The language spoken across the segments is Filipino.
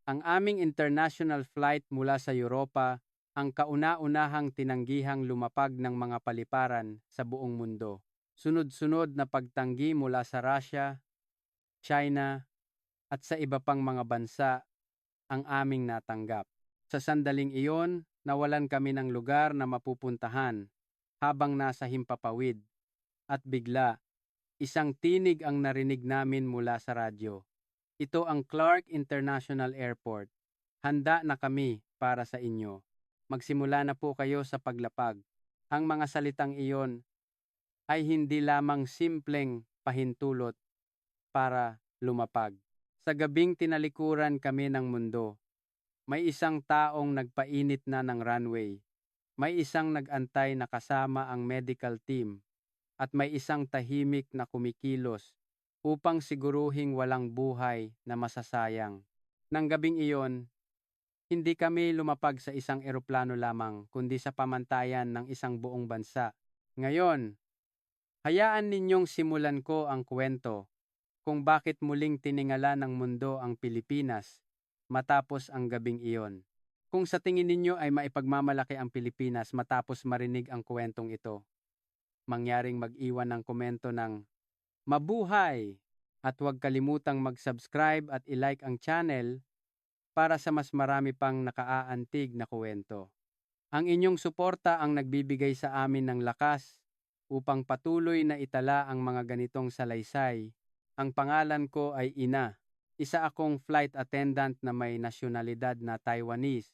Ang aming international flight mula sa Europa ang kauna-unahang tinanggihang lumapag ng mga paliparan sa buong mundo. Sunod-sunod na pagtanggi mula sa Russia, China, at sa iba pang mga bansa ang aming natanggap. Sa sandaling iyon, nawalan kami ng lugar na mapupuntahan habang nasa himpapawid at bigla, isang tinig ang narinig namin mula sa radyo. Ito ang Clark International Airport. Handa na kami para sa inyo. Magsimula na po kayo sa paglapag. Ang mga salitang iyon ay hindi lamang simpleng pahintulot para lumapag. Sa gabing tinalikuran kami ng mundo, may isang taong nagpainit na ng runway. May isang nag-antay na kasama ang medical team at may isang tahimik na kumikilos upang siguruhing walang buhay na masasayang. Nang gabing iyon, hindi kami lumapag sa isang eroplano lamang kundi sa pamantayan ng isang buong bansa. Ngayon, hayaan ninyong simulan ko ang kwento kung bakit muling tiningala ng mundo ang Pilipinas matapos ang gabing iyon. Kung sa tingin ninyo ay maipagmamalaki ang Pilipinas matapos marinig ang kwentong ito, mangyaring mag-iwan ng komento ng mabuhay at huwag kalimutang mag-subscribe at i-like ang channel para sa mas marami pang nakaaantig na kwento. Ang inyong suporta ang nagbibigay sa amin ng lakas upang patuloy na itala ang mga ganitong salaysay. Ang pangalan ko ay Ina. Isa akong flight attendant na may nasyonalidad na Taiwanese.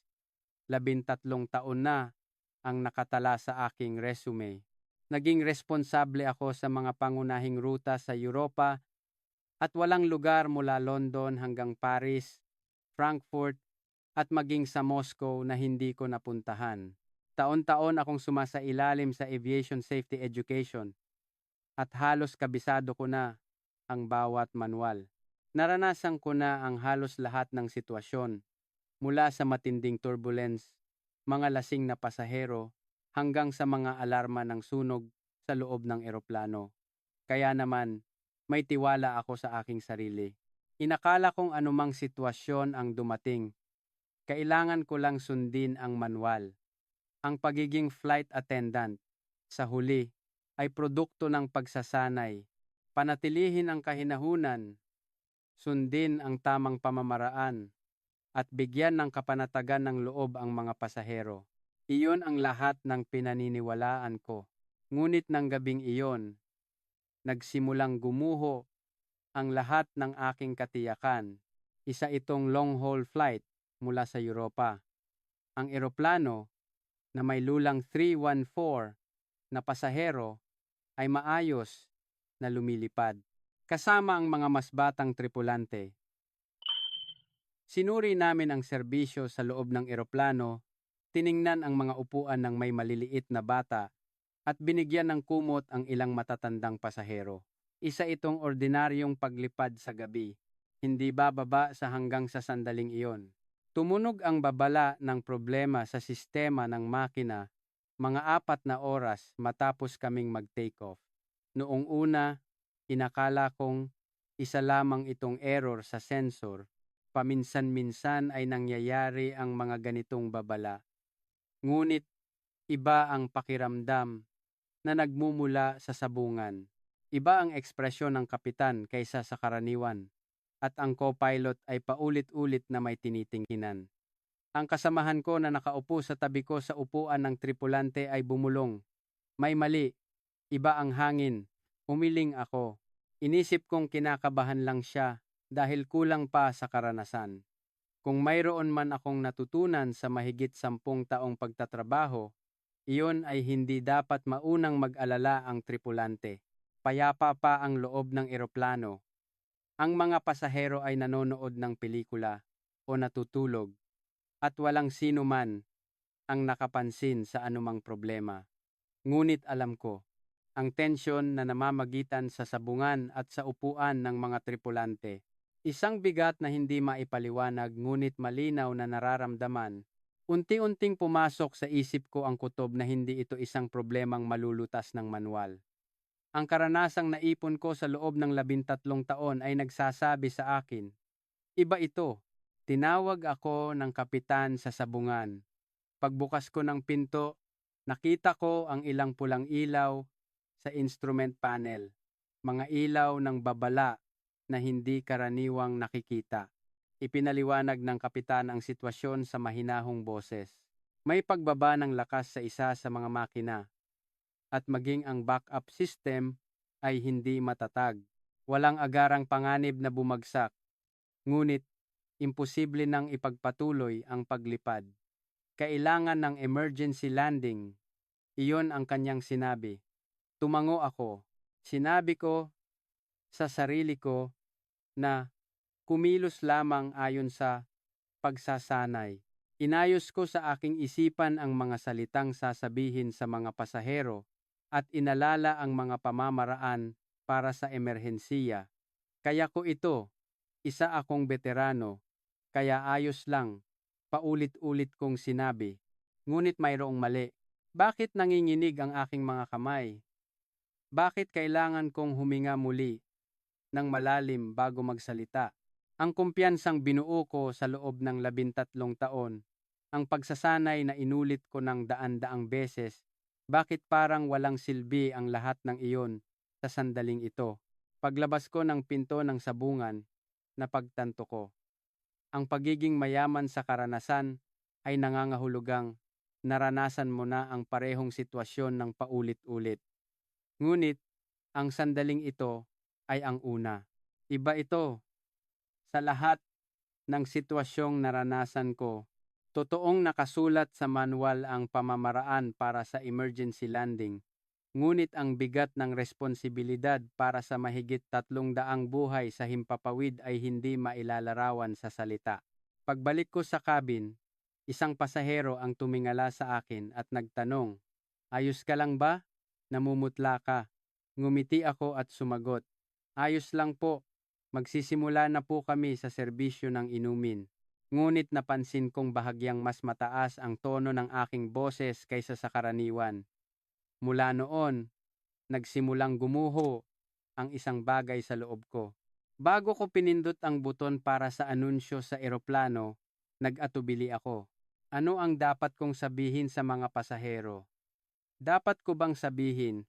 13 taon na ang nakatala sa aking resume. Naging responsable ako sa mga pangunahing ruta sa Europa at walang lugar mula London hanggang Paris, Frankfurt at maging sa Moscow na hindi ko napuntahan. Taon-taon akong sumasailalim sa aviation safety education at halos kabisado ko na ang bawat manual. Naranasan ko na ang halos lahat ng sitwasyon, mula sa matinding turbulence, mga lasing na pasahero, hanggang sa mga alarma ng sunog sa loob ng eroplano. Kaya naman, may tiwala ako sa aking sarili. Inakala kong anumang sitwasyon ang dumating, kailangan ko lang sundin ang manual. Ang pagiging flight attendant, sa huli, ay produkto ng pagsasanay. Panatilihin ang kahinahunan, sundin ang tamang pamamaraan, at bigyan ng kapanatagan ng loob ang mga pasahero. Iyon ang lahat ng pinaniniwalaan ko. Ngunit ng gabing iyon, nagsimulang gumuho ang lahat ng aking katiyakan. Isa itong long-haul flight mula sa Europa. Ang eroplano na may lulang 314 na pasahero ay maayos na lumilipad. Kasama ang mga mas batang tripulante. Sinuri namin ang serbisyo sa loob ng eroplano, tiningnan ang mga upuan ng may maliliit na bata at binigyan ng kumot ang ilang matatandang pasahero. Isa itong ordinaryong paglipad sa gabi, hindi bababa sa hanggang sa sandaling iyon. Tumunog ang babala ng problema sa sistema ng makina mga 4 na oras matapos kaming mag-take off. Noong una, inakala kong isa lamang itong error sa sensor. Paminsan-minsan ay nangyayari ang mga ganitong babala. Ngunit iba ang pakiramdam na nagmumula sa sabungan. Iba ang ekspresyon ng kapitan kaysa sa karaniwan. At ang co-pilot ay paulit-ulit na may tinitingnan. Ang kasamahan ko na nakaupo sa tabi ko sa upuan ng tripulante ay bumulong. May mali. Iba ang hangin. Umiling ako. Inisip kong kinakabahan lang siya dahil kulang pa sa karanasan. Kung mayroon man akong natutunan sa mahigit 10 taong pagtatrabaho, iyon ay hindi dapat maunang mag-alala ang tripulante. Payapa pa ang loob ng eroplano. Ang mga pasahero ay nanonood ng pelikula o natutulog at walang sino man ang nakapansin sa anumang problema. Ngunit alam ko, ang tensyon na namamagitan sa sabungan at sa upuan ng mga tripulante. Isang bigat na hindi maipaliwanag ngunit malinaw na nararamdaman. Unti-unting pumasok sa isip ko ang kutob na hindi ito isang problemang malulutas ng manual. Ang karanasang naipon ko sa loob ng 13 taon ay nagsasabi sa akin, iba ito. Tinawag ako ng kapitan sa sabungan. Pagbukas ko ng pinto, nakita ko ang ilang pulang ilaw sa instrument panel. Mga ilaw ng babala na hindi karaniwang nakikita. Ipinaliwanag ng kapitan ang sitwasyon sa mahinahong boses. May pagbaba ng lakas sa isa sa mga makina at maging ang backup system ay hindi matatag. Walang agarang panganib na bumagsak, ngunit imposible nang ipagpatuloy ang paglipad. Kailangan ng emergency landing. Iyon ang kanyang sinabi. Tumango ako. Sinabi ko sa sarili ko na kumilos lamang ayon sa pagsasanay. Inayos ko sa aking isipan ang mga salitang sasabihin sa mga pasahero at inalala ang mga pamamaraan para sa emerhensiya. Kaya ko ito, isa akong veterano, kaya ayos lang, paulit-ulit kong sinabi. Ngunit mayroong mali. Bakit nanginginig ang aking mga kamay? Bakit kailangan kong huminga muli ng malalim bago magsalita? Ang kumpiyansang binuo ko sa loob ng 13 taon, ang pagsasanay na inulit ko ng daan-daang beses, bakit parang walang silbi ang lahat ng iyon sa sandaling ito? Paglabas ko ng pinto ng sabungan, napagtanto ko. Ang pagiging mayaman sa karanasan ay nangangahulugang naranasan mo na ang parehong sitwasyon ng paulit-ulit. Ngunit, ang sandaling ito ay ang una. Iba ito sa lahat ng sitwasyong naranasan ko. Totoong nakasulat sa manual ang pamamaraan para sa emergency landing, ngunit ang bigat ng responsibilidad para sa mahigit 300 buhay sa himpapawid ay hindi mailalarawan sa salita. Pagbalik ko sa cabin, isang pasahero ang tumingala sa akin at nagtanong, "Ayos ka lang ba?" "Namumutla ka." Ngumiti ako at sumagot, "Ayos lang po. Magsisimula na po kami sa serbisyo ng inumin." Ngunit napansin kong bahagyang mas mataas ang tono ng aking boses kaysa sa karaniwan. Mula noon, nagsimulang gumuho ang isang bagay sa loob ko. Bago ko pinindot ang buton para sa anunsyo sa eroplano, nag-atubili ako. Ano ang dapat kong sabihin sa mga pasahero? Dapat ko bang sabihin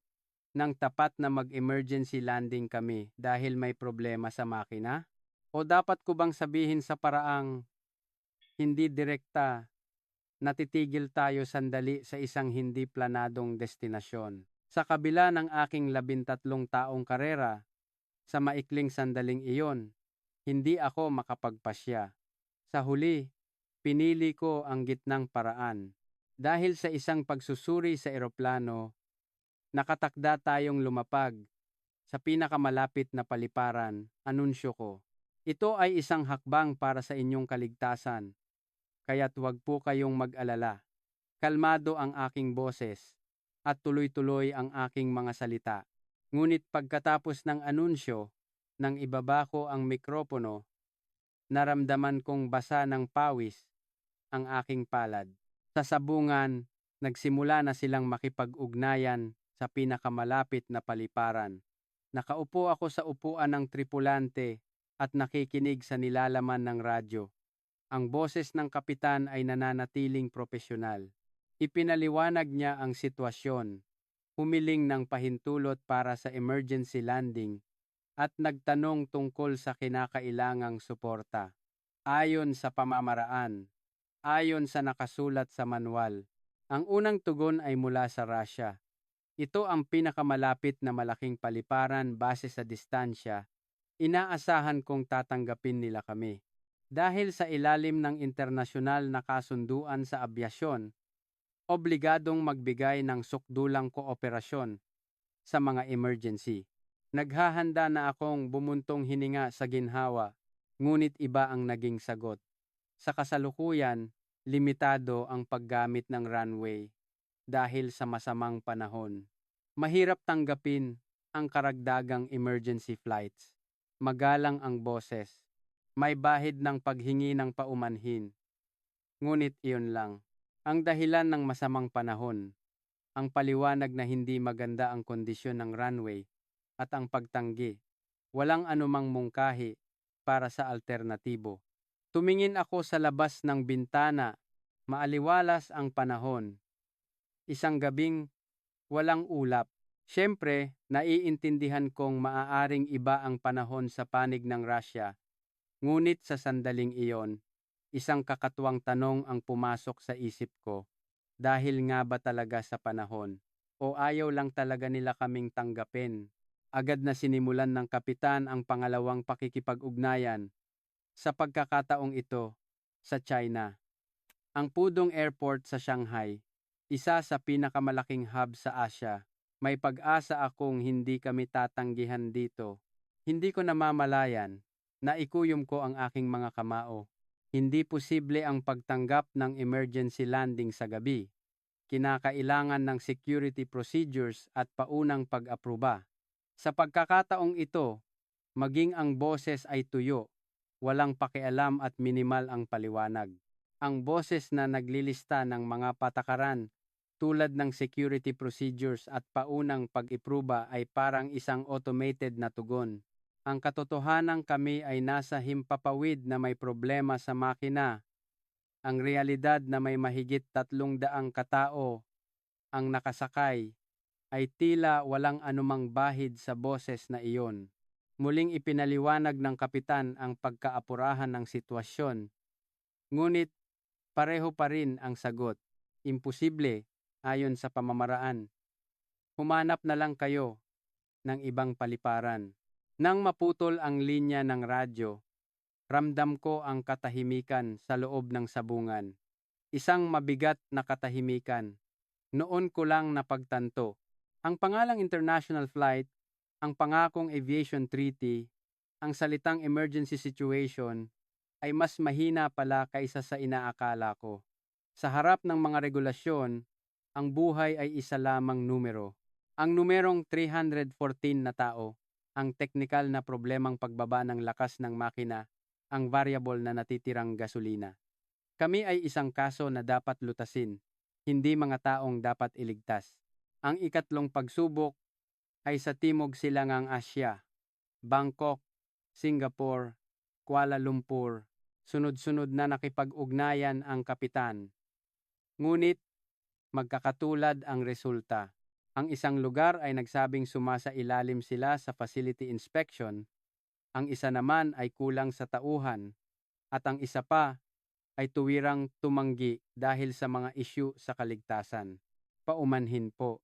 ng tapat na mag-emergency landing kami dahil may problema sa makina? O dapat ko bang sabihin sa paraang hindi direkta, natitigil tayo sandali sa isang hindi planadong destinasyon? Sa kabila ng aking 13 taong karera, sa maikling sandaling iyon, hindi ako makapagpasya. Sa huli, pinili ko ang gitnang paraan. Dahil sa isang pagsusuri sa eroplano, nakatakda tayong lumapag sa pinakamalapit na paliparan, anunsyo ko. Ito ay isang hakbang para sa inyong kaligtasan, kaya't huwag po kayong mag-alala. Kalmado ang aking boses at tuloy-tuloy ang aking mga salita. Ngunit pagkatapos ng anunsyo, nang ibaba ko ang mikropono, naramdaman kong basa ng pawis ang aking palad. Sa sabungan, nagsimula na silang makipag-ugnayan sa pinakamalapit na paliparan. Nakaupo ako sa upuan ng tripulante at nakikinig sa nilalaman ng radyo. Ang boses ng kapitan ay nananatiling propesyonal. Ipinaliwanag niya ang sitwasyon, humiling ng pahintulot para sa emergency landing, at nagtanong tungkol sa kinakailangang suporta. Ayon sa pamamaraan, ayon sa nakasulat sa manual, ang unang tugon ay mula sa Russia. Ito ang pinakamalapit na malaking paliparan base sa distansya. Inaasahan kong tatanggapin nila kami. Dahil sa ilalim ng internasyonal na kasunduan sa abyasyon, obligadong magbigay ng sukdulang kooperasyon sa mga emergency. Naghahanda na akong bumuntong hininga sa ginhawa, ngunit iba ang naging sagot. Sa kasalukuyan, limitado ang paggamit ng runway dahil sa masamang panahon. Mahirap tanggapin ang karagdagang emergency flights. Magalang ang boses. May bahid ng paghingi ng paumanhin. Ngunit iyon lang. Ang dahilan ng masamang panahon, ang paliwanag na hindi maganda ang kondisyon ng runway at ang pagtanggi. Walang anumang mungkahi para sa alternatibo. Tumingin ako sa labas ng bintana, maaliwalas ang panahon. Isang gabing walang ulap. Siyempre, naiintindihan kong maaaring iba ang panahon sa panig ng Russia. Ngunit sa sandaling iyon, isang kakatuwang tanong ang pumasok sa isip ko. Dahil nga ba talaga sa panahon? O ayaw lang talaga nila kaming tanggapin? Agad na sinimulan ng kapitan ang pangalawang pakikipag-ugnayan. Sa pagkakataong ito, sa China. Ang Pudong Airport sa Shanghai, isa sa pinakamalaking hub sa Asia. May pag-asa akong hindi kami tatanggihan dito. Hindi ko namamalayan, naikuyom ko ang aking mga kamao. Hindi posible ang pagtanggap ng emergency landing sa gabi. Kinakailangan ng security procedures at paunang pag-aproba. Sa pagkakataong ito, maging ang boses ay tuyo, walang pakialam at minimal ang paliwanag. Ang boses na naglilista ng mga patakaran tulad ng security procedures at paunang pag-ipruba ay parang isang automated na tugon. Ang katotohanan kami ay nasa himpapawid na may problema sa makina. Ang realidad na may mahigit 300 katao ang nakasakay ay tila walang anumang bahid sa boses na iyon. Muling ipinaliwanag ng kapitan ang pagkaapurahan ng sitwasyon. Ngunit pareho pa rin ang sagot. Imposible ayon sa pamamaraan. Humanap na lang kayo ng ibang paliparan. Nang maputol ang linya ng radyo, ramdam ko ang katahimikan sa loob ng sabungan. Isang mabigat na katahimikan. Noon ko lang napagtanto. Ang pangalang international flight, ang pangakong aviation treaty, ang salitang emergency situation, ay mas mahina pala kaysa sa inaakala ko. Sa harap ng mga regulasyon, ang buhay ay isa lamang numero. Ang numerong 314 na tao, ang teknikal na problemang pagbaba ng lakas ng makina, ang variable na natitirang gasolina. Kami ay isang kaso na dapat lutasin, hindi mga taong dapat iligtas. Ang ikatlong pagsubok ay sa Timog Silangang Asya, Bangkok, Singapore, Kuala Lumpur. Sunod-sunod na nakipag-ugnayan ang kapitan. Ngunit, magkakatulad ang resulta. Ang isang lugar ay nagsabing sumasailalim sila sa facility inspection, ang isa naman ay kulang sa tauhan, at ang isa pa ay tuwirang tumanggi dahil sa mga isyu sa kaligtasan. Paumanhin po.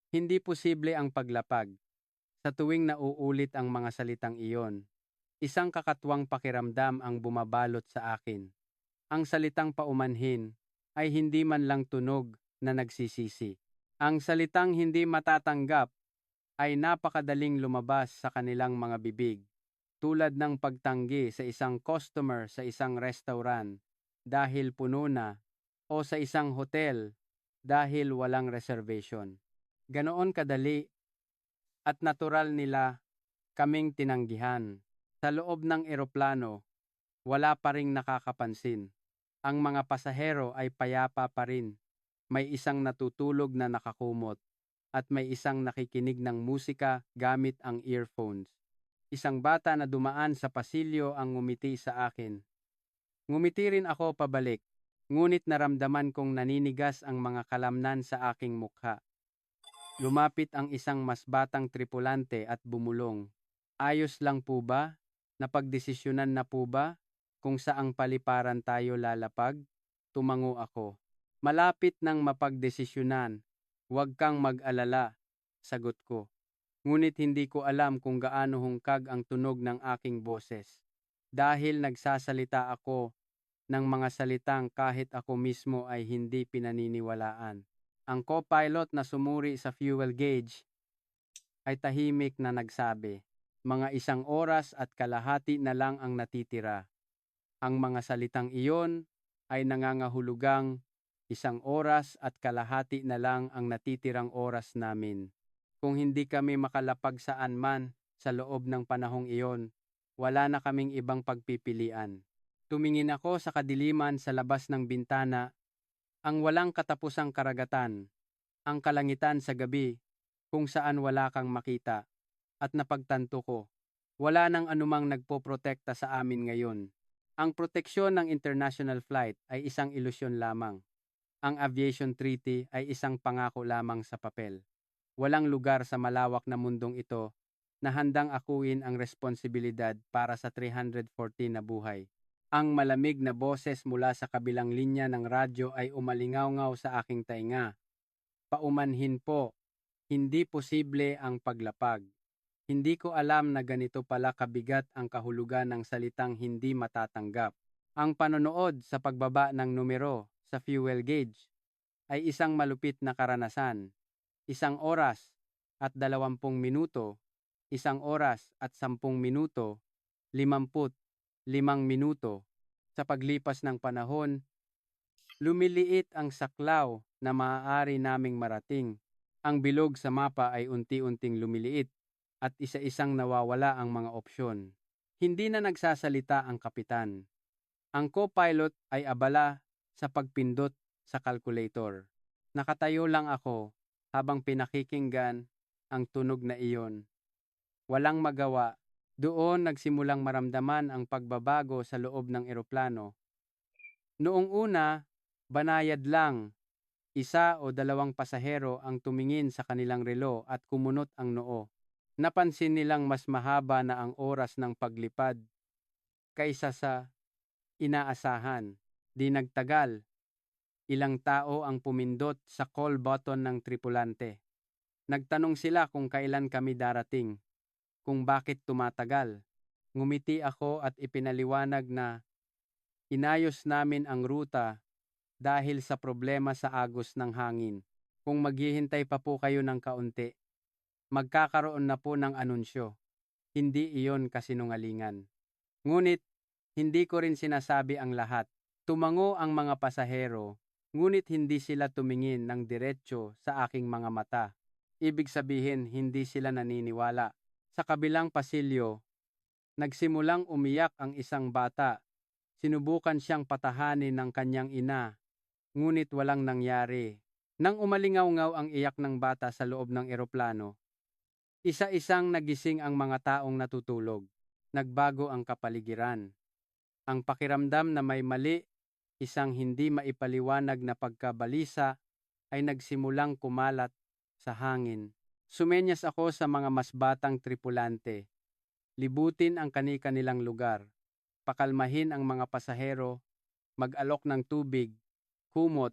Hindi posible ang paglapag. Sa tuwing nauulit ang mga salitang iyon, isang kakatuwang pakiramdam ang bumabalot sa akin. Ang salitang paumanhin ay hindi man lang tunog na nagsisisi. Ang salitang hindi matatanggap ay napakadaling lumabas sa kanilang mga bibig, tulad ng pagtanggi sa isang customer sa isang restaurant dahil puno na o sa isang hotel dahil walang reservation. Ganoon kadali at natural nila kaming tinanggihan. Sa loob ng eroplano, wala pa ring nakakapansin. Ang mga pasahero ay payapa pa rin. May isang natutulog na nakakumot at may isang nakikinig ng musika gamit ang earphones. Isang bata na dumaan sa pasilyo ang ngumiti sa akin. Ngumiti rin ako pabalik, ngunit naramdaman kong naninigas ang mga kalamnan sa aking mukha. Lumapit ang isang mas batang tripulante at bumulong. Ayos lang po ba? Napagdesisyonan na po ba kung saang paliparan tayo lalapag? Tumango ako. Malapit nang mapagdesisyonan. Huwag kang mag-alala, sagot ko. Ngunit hindi ko alam kung gaano hungkag ang tunog ng aking boses. Dahil nagsasalita ako ng mga salitang kahit ako mismo ay hindi pinaniniwalaan. Ang co-pilot na sumuri sa fuel gauge ay tahimik na nagsabi, mga 1 oras at kalahati na lang ang natitira. Ang mga salitang iyon ay nangangahulugang 1 oras at kalahati na lang ang natitirang oras namin. Kung hindi kami makalapag saan man sa loob ng panahong iyon, wala na kaming ibang pagpipilian. Tumingin ako sa kadiliman sa labas ng bintana, ang walang katapusang karagatan, ang kalangitan sa gabi, kung saan wala kang makita, at napagtanto ko, wala nang anumang nagpoprotekta sa amin ngayon. Ang proteksyon ng international flight ay isang ilusyon lamang. Ang aviation treaty ay isang pangako lamang sa papel. Walang lugar sa malawak na mundong ito na handang akuin ang responsibilidad para sa 314 na buhay. Ang malamig na boses mula sa kabilang linya ng radyo ay umalingaw-ngaw sa aking tainga. Paumanhin po, hindi posible ang paglapag. Hindi ko alam na ganito pala kabigat ang kahulugan ng salitang hindi matatanggap. Ang panonood sa pagbaba ng numero sa fuel gauge ay isang malupit na karanasan. 1 oras at 20 minuto, 1 oras at 10 minuto, 55 minuto. Sa paglipas ng panahon, lumiliit ang saklaw na maaari naming marating. Ang bilog sa mapa ay unti-unting lumiliit at isa-isang nawawala ang mga opsyon. Hindi na nagsasalita ang kapitan. Ang co-pilot ay abala sa pagpindot sa calculator. Nakatayo lang ako habang pinakikinggan ang tunog na iyon. Walang magawa. Doon nagsimulang maramdaman ang pagbabago sa loob ng eroplano. Noong una, banayad lang. 1 o 2 pasahero ang tumingin sa kanilang relo at kumunot ang noo. Napansin nilang mas mahaba na ang oras ng paglipad kaysa sa inaasahan. Di nagtagal, ilang tao ang pumindot sa call button ng tripulante. Nagtanong sila kung kailan kami darating, kung bakit tumatagal. Ngumiti ako at ipinaliwanag na inayos namin ang ruta dahil sa problema sa agos ng hangin. Kung maghihintay pa po kayo ng kaunti, magkakaroon na po ng anunsyo. Hindi iyon kasinungalingan. Ngunit, hindi ko rin sinasabi ang lahat. Tumango ang mga pasahero, ngunit hindi sila tumingin ng diretsyo sa aking mga mata. Ibig sabihin, hindi sila naniniwala. Sa kabilang pasilyo, nagsimulang umiyak ang isang bata. Sinubukan siyang patahanin ng kanyang ina, ngunit walang nangyari. Nang umalingaw-ngaw ang iyak ng bata sa loob ng eroplano, isa-isang nagising ang mga taong natutulog. Nagbago ang kapaligiran. Ang pakiramdam na may mali, isang hindi maipaliwanag na pagkabalisa, ay nagsimulang kumalat sa hangin. Sumenyas ako sa mga mas batang tripulante. Libutin ang kani-kanilang lugar. Pakalmahin ang mga pasahero, mag-alok ng tubig, kumot,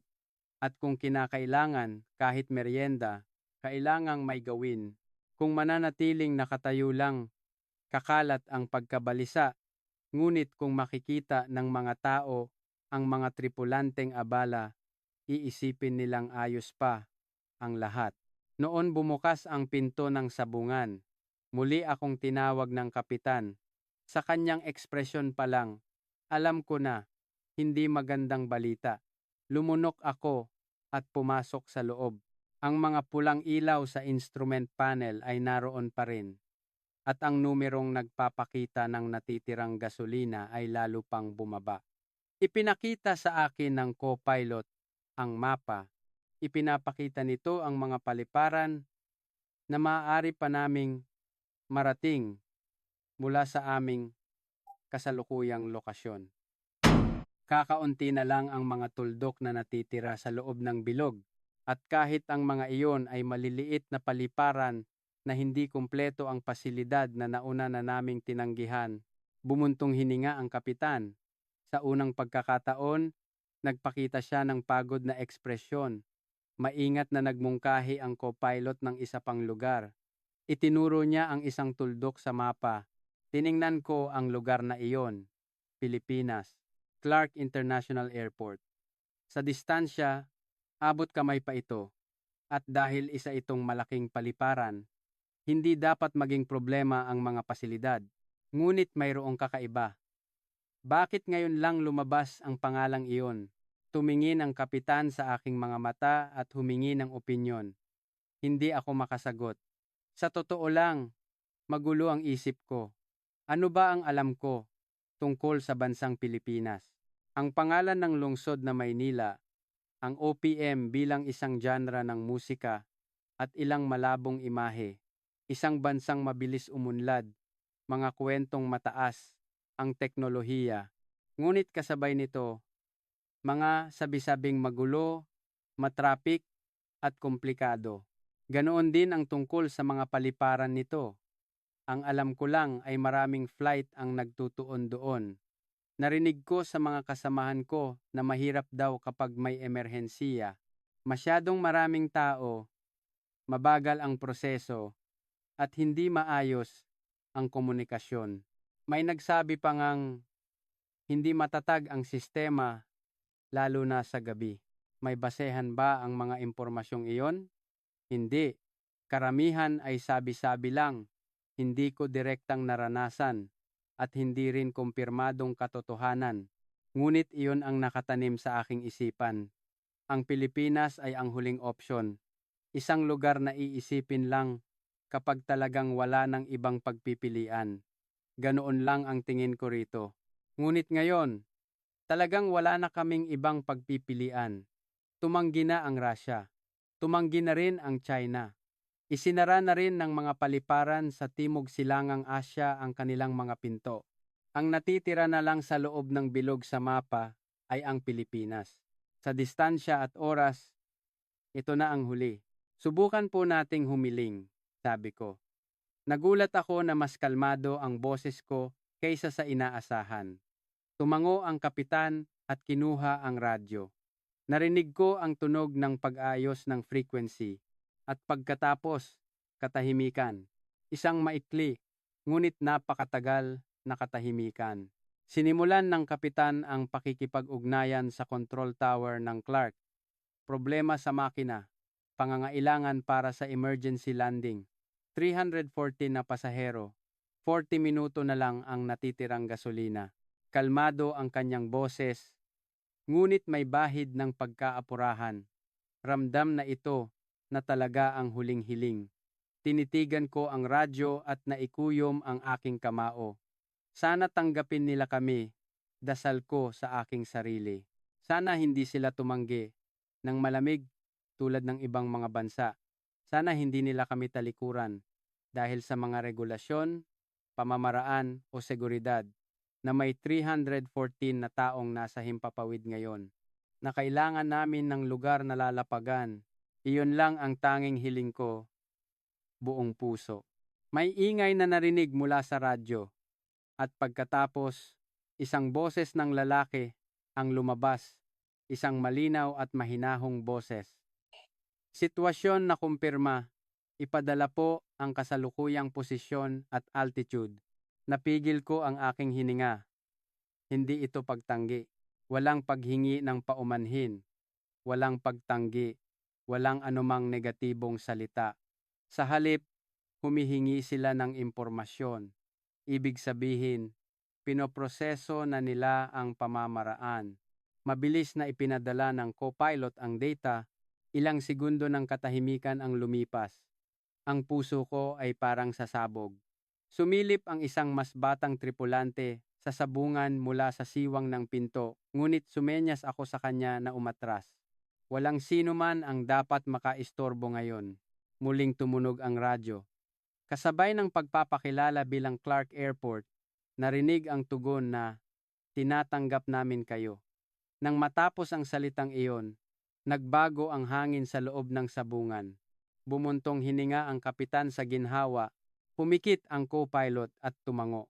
at kung kinakailangan, kahit merienda, kailangang may gawin. Kung mananatiling nakatayo lang, kakalat ang pagkabalisa, ngunit kung makikita ng mga tao ang mga tripulanteng abala, iisipin nilang ayos pa ang lahat. Noon bumukas ang pinto ng sabungan. Muli akong tinawag ng kapitan. Sa kanyang ekspresyon pa lang, alam ko na, hindi magandang balita. Lumunok ako at pumasok sa loob. Ang mga pulang ilaw sa instrument panel ay naroon pa rin. At ang numerong nagpapakita ng natitirang gasolina ay lalo pang bumaba. Ipinakita sa akin ng co-pilot ang mapa. Ipinapakita nito ang mga paliparan na maaari pa naming marating mula sa aming kasalukuyang lokasyon. Kakaunti na lang ang mga tuldok na natitira sa loob ng bilog, at kahit ang mga iyon ay maliliit na paliparan na hindi kumpleto ang pasilidad na nauna na naming tinanggihan, bumuntong hininga ang kapitan. Sa unang pagkakataon, nagpakita siya ng pagod na ekspresyon. Maingat na nagmungkahi ang co-pilot ng isa pang lugar. Itinuro niya ang isang tuldok sa mapa. Tiningnan ko ang lugar na iyon. Pilipinas, Clark International Airport. Sa distansya, abot kamay pa ito. At dahil isa itong malaking paliparan, hindi dapat maging problema ang mga pasilidad. Ngunit mayroong kakaiba. Bakit ngayon lang lumabas ang pangalang iyon? Tumingin ang kapitan sa aking mga mata at humingi ng opinyon. Hindi ako makasagot. Sa totoo lang, magulo ang isip ko. Ano ba ang alam ko tungkol sa bansang Pilipinas? Ang pangalan ng lungsod na Maynila, ang OPM bilang isang genre ng musika, at ilang malabong imahe. Isang bansang mabilis umunlad, mga kwentong mataas, ang teknolohiya, Ngunit kasabay nito, mga sabi-sabing magulo, matrapik at komplikado. Ganoon din ang tungkol sa mga paliparan nito. Ang alam ko lang ay maraming flight ang nagtutuon doon. Narinig ko sa mga kasamahan ko na mahirap daw kapag may emerhensiya. Masyadong maraming tao, mabagal ang proseso, at hindi maayos ang komunikasyon. May nagsabi pa ngang hindi matatag ang sistema lalo na sa gabi. May basehan ba ang mga impormasyong iyon? Hindi. Karamihan ay sabi-sabi lang. Hindi ko direktang naranasan at hindi rin kumpirmadong katotohanan. Ngunit iyon ang nakatanim sa aking isipan. Ang Pilipinas ay ang huling opsyon. Isang lugar na iisipin lang kapag talagang wala ng ibang pagpipilian. Ganoon lang ang tingin ko rito. Ngunit ngayon, talagang wala na kaming ibang pagpipilian. Tumanggi na ang Russia. Tumanggi na rin ang China. Isinara na rin ng mga paliparan sa Timog Silangang Asya ang kanilang mga pinto. Ang natitira na lang sa loob ng bilog sa mapa ay ang Pilipinas. Sa distansya at oras, ito na ang huli. Subukan po nating humiling, sabi ko. Nagulat ako na mas kalmado ang boses ko kaysa sa inaasahan. Tumango ang kapitan at kinuha ang radyo. Narinig ko ang tunog ng pag-ayos ng frequency at pagkatapos, katahimikan. Isang maikli, ngunit napakatagal na katahimikan. Sinimulan ng kapitan ang pakikipag-ugnayan sa control tower ng Clark. Problema sa makina, pangangailangan para sa emergency landing. 314 na pasahero, 40 minuto na lang ang natitirang gasolina. Kalmado ang kanyang boses, ngunit may bahid ng pagkaapurahan. Ramdam na ito na talaga ang huling hiling. Tinitigan ko ang radyo at naikuyom ang aking kamao. Sana tanggapin nila kami, dasal ko sa aking sarili. Sana hindi sila tumanggi ng malamig tulad ng ibang mga bansa. Sana hindi nila kami talikuran dahil sa mga regulasyon, pamamaraan o seguridad na may 314 na taong nasa himpapawid ngayon na kailangan namin ng lugar na lalapagan. Iyon lang ang tanging hiling ko, buong puso. May ingay na narinig mula sa radyo at pagkatapos, isang boses ng lalaki ang lumabas, isang malinaw at mahinahong boses. Sitwasyon na kumpirma, ipadala po ang kasalukuyang posisyon at altitude. Napigil ko ang aking hininga. Hindi ito pagtanggi. Walang paghingi ng paumanhin. Walang pagtanggi. Walang anumang negatibong salita. Sa halip, humihingi sila ng impormasyon. Ibig sabihin, pinoproseso na nila ang pamamaraan. Mabilis na ipinadala ng co-pilot ang data, ilang segundo ng katahimikan ang lumipas. Ang puso ko ay parang sasabog. Sumilip ang isang mas batang tripulante sa sabungan mula sa siwang ng pinto, ngunit sumenyas ako sa kanya na umatras. Walang sino man ang dapat makaistorbo ngayon. Muling tumunog ang radyo. Kasabay ng pagpapakilala bilang Clark Airport, narinig ang tugon na, "Tinatanggap namin kayo." Nang matapos ang salitang iyon, nagbago ang hangin sa loob ng sabungan. Bumuntong hininga ang kapitan sa ginhawa, pumikit ang co-pilot at tumango.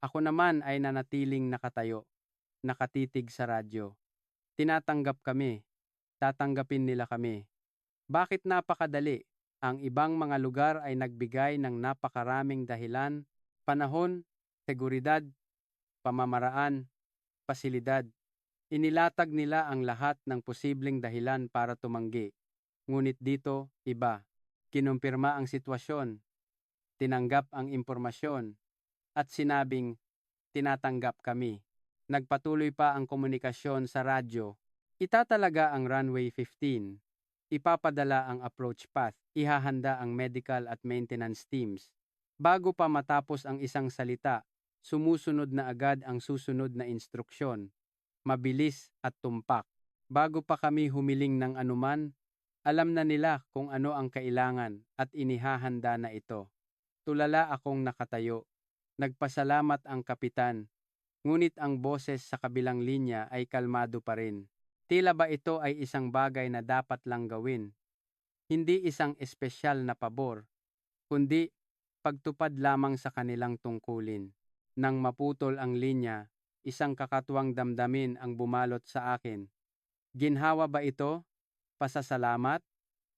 Ako naman ay nanatiling nakatayo, nakatitig sa radyo. Tinatanggap kami, tatanggapin nila kami. Bakit napakadali? Ang ibang mga lugar ay nagbigay ng napakaraming dahilan, panahon, seguridad, pamamaraan, pasilidad. Inilatag nila ang lahat ng posibleng dahilan para tumanggi. Ngunit dito, iba. Kinumpirma ang sitwasyon, tinanggap ang impormasyon, at sinabing, tinatanggap kami. Nagpatuloy pa ang komunikasyon sa radyo. Itatalaga ang runway 15. Ipapadala ang approach path, ihahanda ang medical at maintenance teams. Bago pa matapos ang isang salita, sumusunod na agad ang susunod na instruksyon. Mabilis at tumpak. Bago pa kami humiling ng anuman, alam na nila kung ano ang kailangan at inihahanda na ito. Tulala akong nakatayo. Nagpasalamat ang kapitan. ngunit ang boses sa kabilang linya ay kalmado pa rin. Tila ba ito ay isang bagay na dapat lang gawin, hindi isang espesyal na pabor, kundi pagtupad lamang sa kanilang tungkulin. Nang maputol ang linya, isang kakatuwang damdamin ang bumalot sa akin. Ginhawa ba ito? Pasasalamat?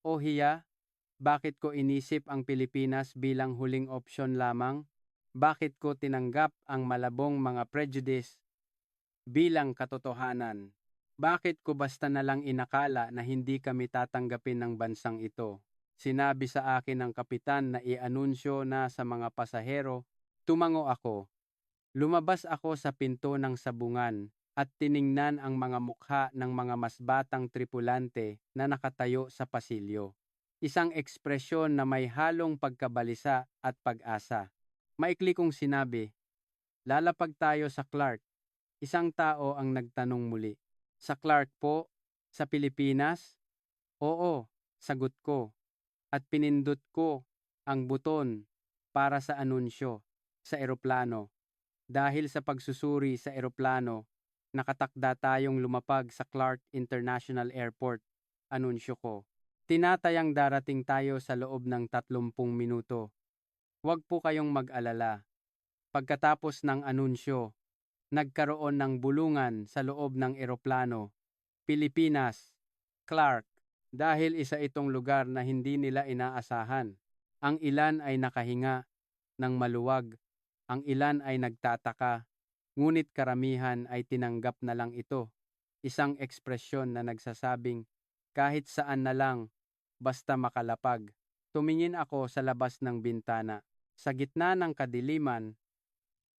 O hiya? Bakit ko inisip ang Pilipinas bilang huling opsyon lamang? Bakit ko tinanggap ang malabong mga prejudice bilang katotohanan? Bakit ko basta na lang inakala na hindi kami tatanggapin ng bansang ito? Sinabi sa akin ng kapitan na i-anunsyo na sa mga pasahero. Tumango ako. Lumabas ako sa pinto ng sabungan at tiningnan ang mga mukha ng mga mas batang tripulante na nakatayo sa pasilyo. Isang ekspresyon na may halong pagkabalisa at pag-asa. Maikli kong sinabi, lalapag tayo sa Clark. Isang tao ang nagtanong muli. Sa Clark po? Sa Pilipinas? Oo, sagot ko. At pinindot ko ang buton para sa anunsyo sa eroplano. Dahil sa pagsusuri sa eroplano, nakatakda tayong lumapag sa Clark International Airport, anunsyo ko. Tinatayang darating tayo sa loob ng 30 minuto. Huwag po kayong mag-alala. Pagkatapos ng anunsyo, nagkaroon ng bulungan sa loob ng eroplano. Pilipinas, Clark, dahil isa itong lugar na hindi nila inaasahan. Ang ilan ay nakahinga ng maluwag, ang ilan ay nagtataka, ngunit karamihan ay tinanggap na lang ito. Isang ekspresyon na nagsasabing, kahit saan na lang, basta makalapag. Tumingin ako sa labas ng bintana. Sa gitna ng kadiliman,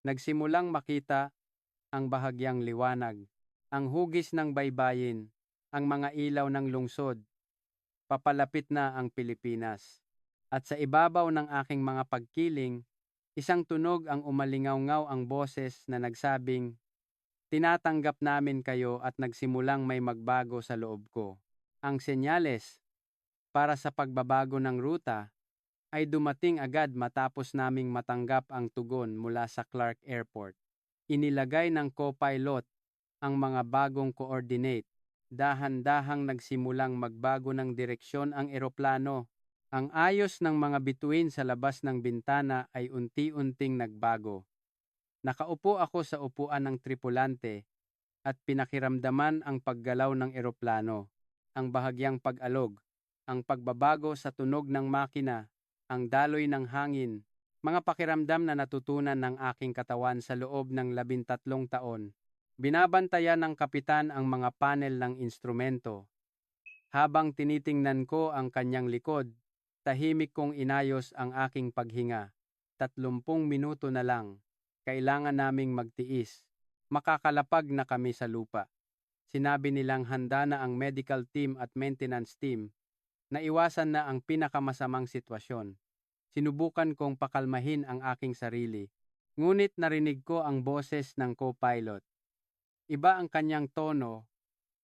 nagsimulang makita ang bahagyang liwanag, ang hugis ng baybayin, ang mga ilaw ng lungsod. Papalapit na ang Pilipinas. At sa ibabaw ng aking mga pagkiling, isang tunog ang umalingaw-ngaw ang boses na nagsabing, tinatanggap namin kayo at nagsimulang may magbago sa loob ko. Ang senyales para sa pagbabago ng ruta ay dumating agad matapos naming matanggap ang tugon mula sa Clark Airport. Inilagay ng co-pilot ang mga bagong coordinate. Dahan-dahang nagsimulang magbago ng direksyon ang eroplano. Ang ayos ng mga bituin sa labas ng bintana ay unti-unting nagbago. Nakaupo ako sa upuan ng tripulante at pinakiramdaman ang paggalaw ng eroplano, ang bahagyang pag-alog, ang pagbabago sa tunog ng makina, ang daloy ng hangin, mga pakiramdam na natutunan ng aking katawan sa loob ng 13 taon. Binabantayan ng kapitan ang mga panel ng instrumento. Habang tinitingnan ko ang kanyang likod, tahimik kong inayos ang aking paghinga. 30 minuto na lang. Kailangan naming magtiis. Makakalapag na kami sa lupa. Sinabi nilang handa na ang medical team at maintenance team. Naiwasan na ang pinakamasamang sitwasyon. Sinubukan kong pakalmahin ang aking sarili. Ngunit narinig ko ang boses ng co-pilot. Iba ang kanyang tono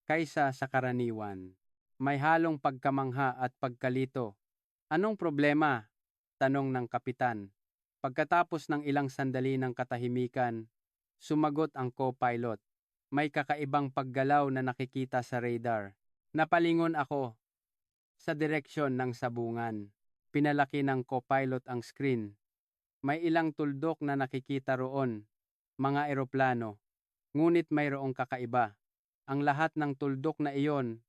kaysa sa karaniwan. May halong pagkamangha at pagkalito. Anong problema? Tanong ng kapitan. Pagkatapos ng ilang sandali ng katahimikan, sumagot ang co-pilot. May kakaibang paggalaw na nakikita sa radar. Napalingon ako sa direksyon ng sabungan. Pinalaki ng co-pilot ang screen. May ilang tuldok na nakikita roon, mga eroplano. Ngunit mayroong kakaiba. Ang lahat ng tuldok na iyon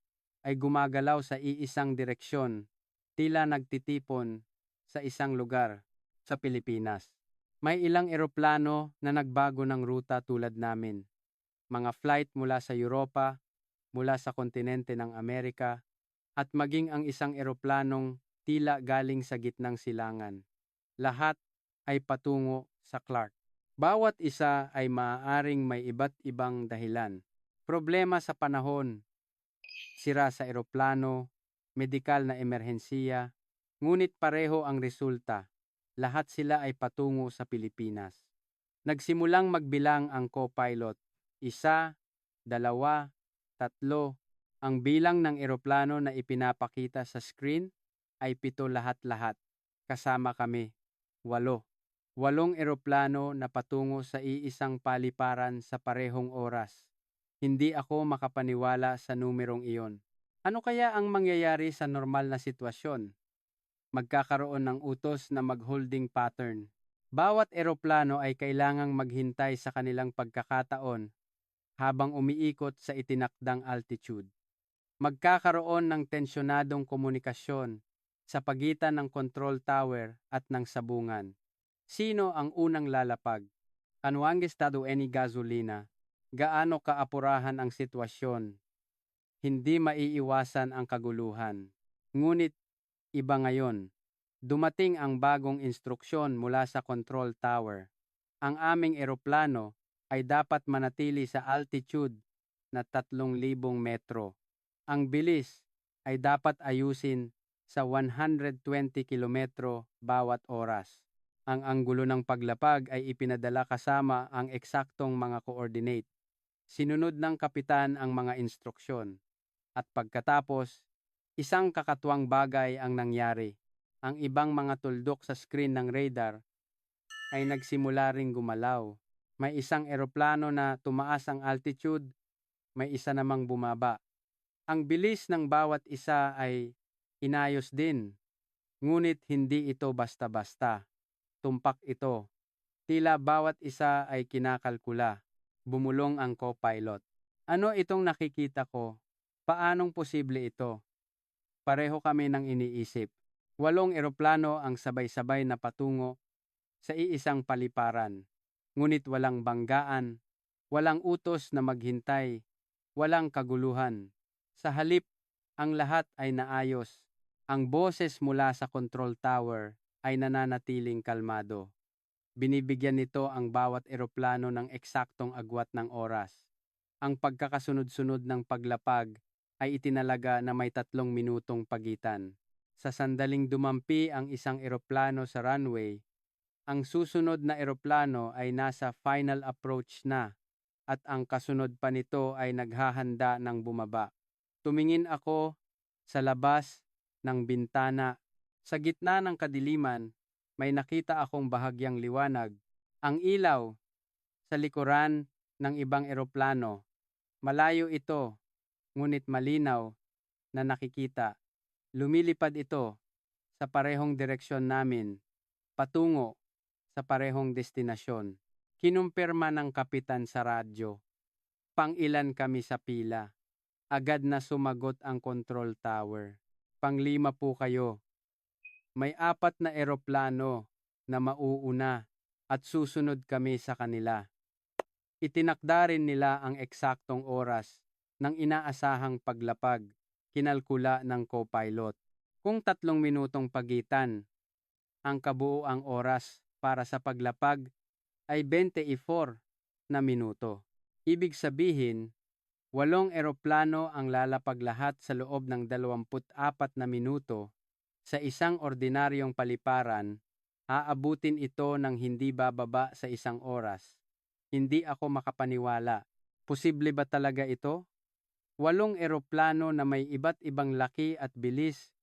ay gumagalaw sa iisang direksyon, tila nagtitipon sa isang lugar sa Pilipinas. May ilang eroplano na nagbago ng ruta tulad namin. Mga flight mula sa Europa, mula sa kontinente ng Amerika, at maging ang isang eroplanong tila galing sa gitnang silangan. Lahat ay patungo sa Clark. Bawat isa ay maaaring may iba't ibang dahilan. Problema sa panahon, sira sa eroplano, medikal na emerhensiya, ngunit pareho ang resulta. Lahat sila ay patungo sa Pilipinas. Nagsimulang magbilang ang co-pilot. 1, 2, 3. Ang bilang ng eroplano na ipinapakita sa screen ay 7 lahat-lahat. Kasama kami. 8. 8 eroplano na patungo sa iisang paliparan sa parehong oras. Hindi ako makapaniwala sa numerong iyon. Ano kaya ang mangyayari sa normal na sitwasyon? Magkakaroon ng utos na mag-holding pattern. Bawat eroplano ay kailangang maghintay sa kanilang pagkakataon habang umiikot sa itinakdang altitude. Magkakaroon ng tensyonadong komunikasyon sa pagitan ng control tower at ng sabungan. Sino ang unang lalapag? Ano ang estado any gasolina? Gaano kaapurahan ang sitwasyon? Hindi maiiwasan ang kaguluhan. Ngunit iba ngayon. Dumating ang bagong instruksyon mula sa control tower. Ang aming eroplano ay dapat manatili sa altitude na 3,000 metro. Ang bilis ay dapat ayusin sa 120 kilometro bawat oras. Ang anggulo ng paglapag ay ipinadala kasama ang eksaktong mga coordinate. Sinunod ng kapitan ang mga instruksyon. At pagkatapos, isang kakatuwang bagay ang nangyari. Ang ibang mga tuldok sa screen ng radar ay nagsimula ring gumalaw. May isang eroplano na tumaas ang altitude, may isa namang bumaba. Ang bilis ng bawat isa ay inayos din, ngunit hindi ito basta-basta. Tumpak ito. Tila bawat isa ay kinakalkula. Bumulong ang co-pilot. Ano itong nakikita ko? Paanong posible ito? Pareho kami ng iniisip. 8 eroplano ang sabay-sabay na patungo sa iisang paliparan. Ngunit walang banggaan, walang utos na maghintay, walang kaguluhan. Sa halip, ang lahat ay naayos. Ang boses mula sa control tower ay nananatiling kalmado. Binibigyan nito ang bawat eroplano ng eksaktong agwat ng oras. Ang pagkakasunod-sunod ng paglapag ay itinalaga na may 3 minutong pagitan. Sa sandaling dumampi ang isang eroplano sa runway, ang susunod na eroplano ay nasa final approach na at ang kasunod pa nito ay naghahanda ng bumaba. Tumingin ako sa labas ng bintana. Sa gitna ng kadiliman, may nakita akong bahagyang liwanag. Ang ilaw sa likuran ng ibang eroplano. Malayo ito, ngunit malinaw na nakikita. Lumilipad ito sa parehong direksyon namin, patungo sa parehong destinasyon. Kinumpirma ng kapitan sa radyo. Pang-ilan kami sa pila. Agad na sumagot ang control tower. Pang-5 po kayo. May 4 na eroplano na mauuna at susunod kami sa kanila. Itinakda rin nila ang eksaktong oras ng inaasahang paglapag, kinalkula ng co-pilot. Kung 3 minutong pagitan, ang kabuuang oras para sa paglapag ay 24 na minuto. Ibig sabihin, 8 eroplano ang lalapag lahat sa loob ng 24 na minuto. Sa isang ordinaryong paliparan, aabutin ito ng hindi bababa sa 1 oras. Hindi ako makapaniwala. Posible ba talaga ito? 8 eroplano na may iba't ibang laki at bilis,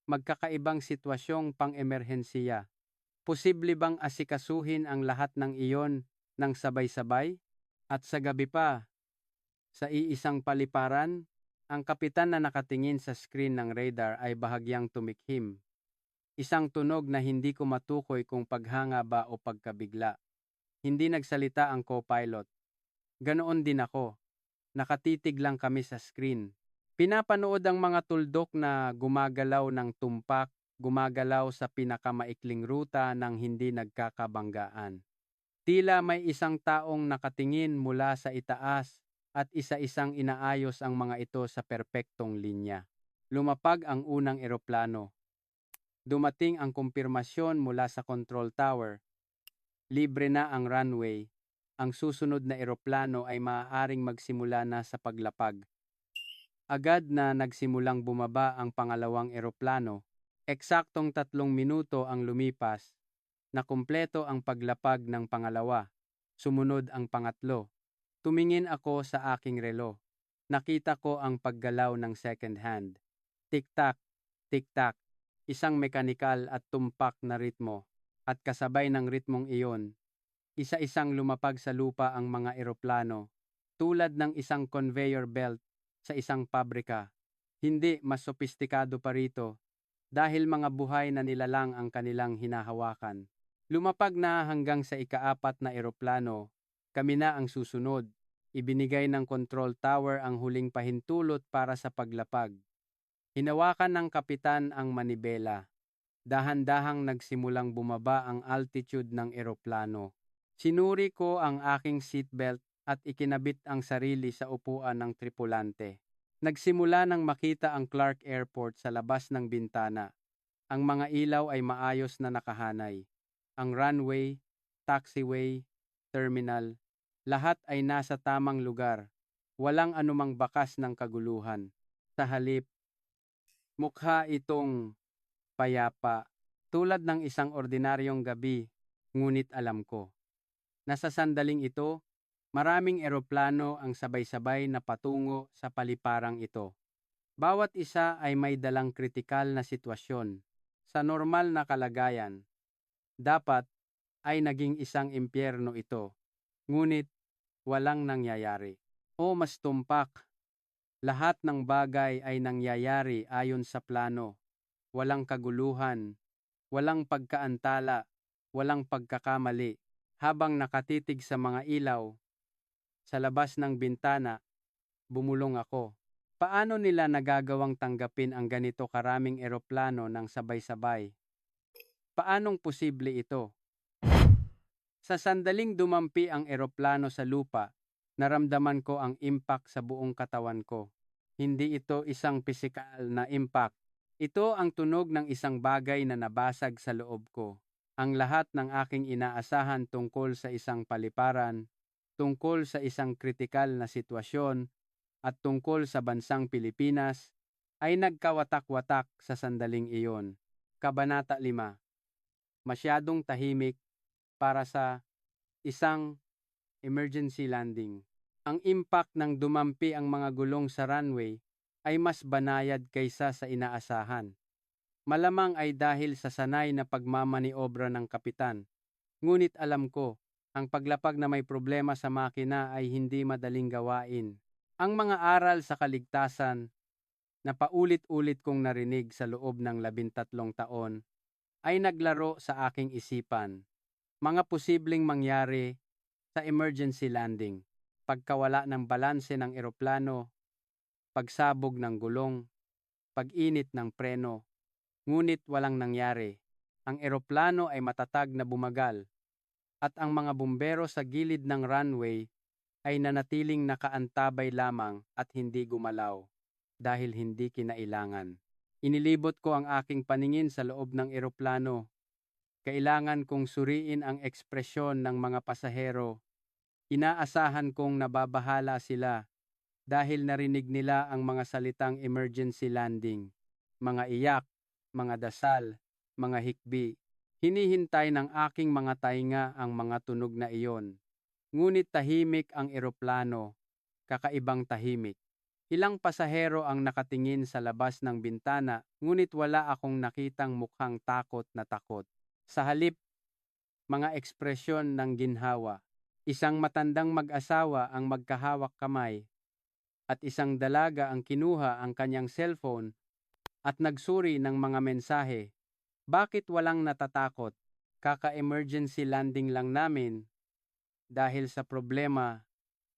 magkakaibang sitwasyong pang-emerhensiya. Posible bang asikasuhin ang lahat ng iyon ng sabay-sabay? At sa gabi pa, sa iisang paliparan, ang kapitan na nakatingin sa screen ng radar ay bahagyang tumikhim. Isang tunog na hindi ko matukoy kung paghanga ba o pagkabigla. Hindi nagsalita ang co-pilot. Ganoon din ako. Nakatitig lang kami sa screen. Pinapanood ang mga tuldok na gumagalaw ng tumpak, gumagalaw sa pinakamaikling ruta ng hindi nagkakabanggaan. Tila may isang taong nakatingin mula sa itaas at isa-isang inaayos ang mga ito sa perpektong linya. Lumapag ang unang eroplano. Dumating ang kumpirmasyon mula sa control tower. Libre na ang runway. Ang susunod na eroplano ay maaaring magsimula na sa paglapag. Agad na nagsimulang bumaba ang pangalawang eroplano. Eksaktong 3 minuto ang lumipas. Nakumpleto ang paglapag ng pangalawa. Sumunod ang pangatlo. Tumingin ako sa aking relo. Nakita ko ang paggalaw ng second hand. Tik-tak, tik-tak. Isang mekanikal at tumpak na ritmo. At kasabay ng ritmong iyon, isa-isang lumapag sa lupa ang mga eroplano, tulad ng isang conveyor belt sa isang pabrika. Hindi, mas sopistikado pa rito, dahil mga buhay na nilalang ang kanilang hinahawakan. Lumapag na hanggang sa ikaapat na eroplano, kami na ang susunod. Ibinigay ng control tower ang huling pahintulot para sa paglapag. Hinawakan ng kapitan ang manibela. Dahan-dahang nagsimulang bumaba ang altitude ng eroplano. Sinuri ko ang aking seatbelt at ikinabit ang sarili sa upuan ng tripulante. Nagsimula nang makita ang Clark Airport sa labas ng bintana. Ang mga ilaw ay maayos na nakahanay. Ang runway, taxiway, terminal, lahat ay nasa tamang lugar. Walang anumang bakas ng kaguluhan. Sa halip, mukha itong payapa, tulad ng isang ordinaryong gabi, ngunit alam ko. Nasa sandaling ito, maraming eroplano ang sabay-sabay na patungo sa paliparang ito. Bawat isa ay may dalang kritikal na sitwasyon. Sa normal na kalagayan, dapat ay naging isang impyerno ito. Ngunit walang nangyayari. O mas tumpak, lahat ng bagay ay nangyayari ayon sa plano. Walang kaguluhan, walang pagkaantala, walang pagkakamali. Habang nakatitig sa mga ilaw, sa labas ng bintana, bumulong ako. Paano nila nagagawang tanggapin ang ganito karaming eroplano ng sabay-sabay? Paanong posible ito? Sa sandaling dumampi ang eroplano sa lupa, naramdaman ko ang impact sa buong katawan ko. Hindi ito isang pisikal na impact. Ito ang tunog ng isang bagay na nabasag sa loob ko. Ang lahat ng aking inaasahan tungkol sa isang paliparan, tungkol sa isang kritikal na sitwasyon, at tungkol sa bansang Pilipinas, ay nagkawatak-watak sa sandaling iyon. Kabanata 5. Masyadong tahimik para sa isang emergency landing. Ang impact ng dumampi ang mga gulong sa runway ay mas banayad kaysa sa inaasahan. Malamang ay dahil sa sanay na pagmamaniobra ng kapitan. Ngunit alam ko, ang paglapag na may problema sa makina ay hindi madaling gawain. Ang mga aral sa kaligtasan na paulit-ulit kong narinig sa loob ng 13 taon ay naglaro sa aking isipan. Mga posibleng mangyari sa emergency landing, pagkawala ng balanse ng eroplano, pagsabog ng gulong, pag-init ng preno, ngunit walang nangyari. Ang eroplano ay matatag na bumagal, at ang mga bumbero sa gilid ng runway ay nanatiling nakaantabay lamang at hindi gumalaw dahil hindi kinailangan. Inilibot ko ang aking paningin sa loob ng eroplano. Kailangan kong suriin ang ekspresyon ng mga pasahero. Inaasahan kong nababahala sila dahil narinig nila ang mga salitang emergency landing, mga iyak, mga dasal, mga hikbi. Hinihintay ng aking mga tainga ang mga tunog na iyon. Ngunit tahimik ang eroplano, kakaibang tahimik. Ilang pasahero ang nakatingin sa labas ng bintana, ngunit wala akong nakitang mukhang takot na takot. Sa halip, mga ekspresyon ng ginhawa. Isang matandang mag-asawa ang magkahawak kamay, at isang dalaga ang kinuha ang kanyang cellphone at nagsuri ng mga mensahe. Bakit walang natatakot? Kaka-emergency landing lang namin dahil sa problema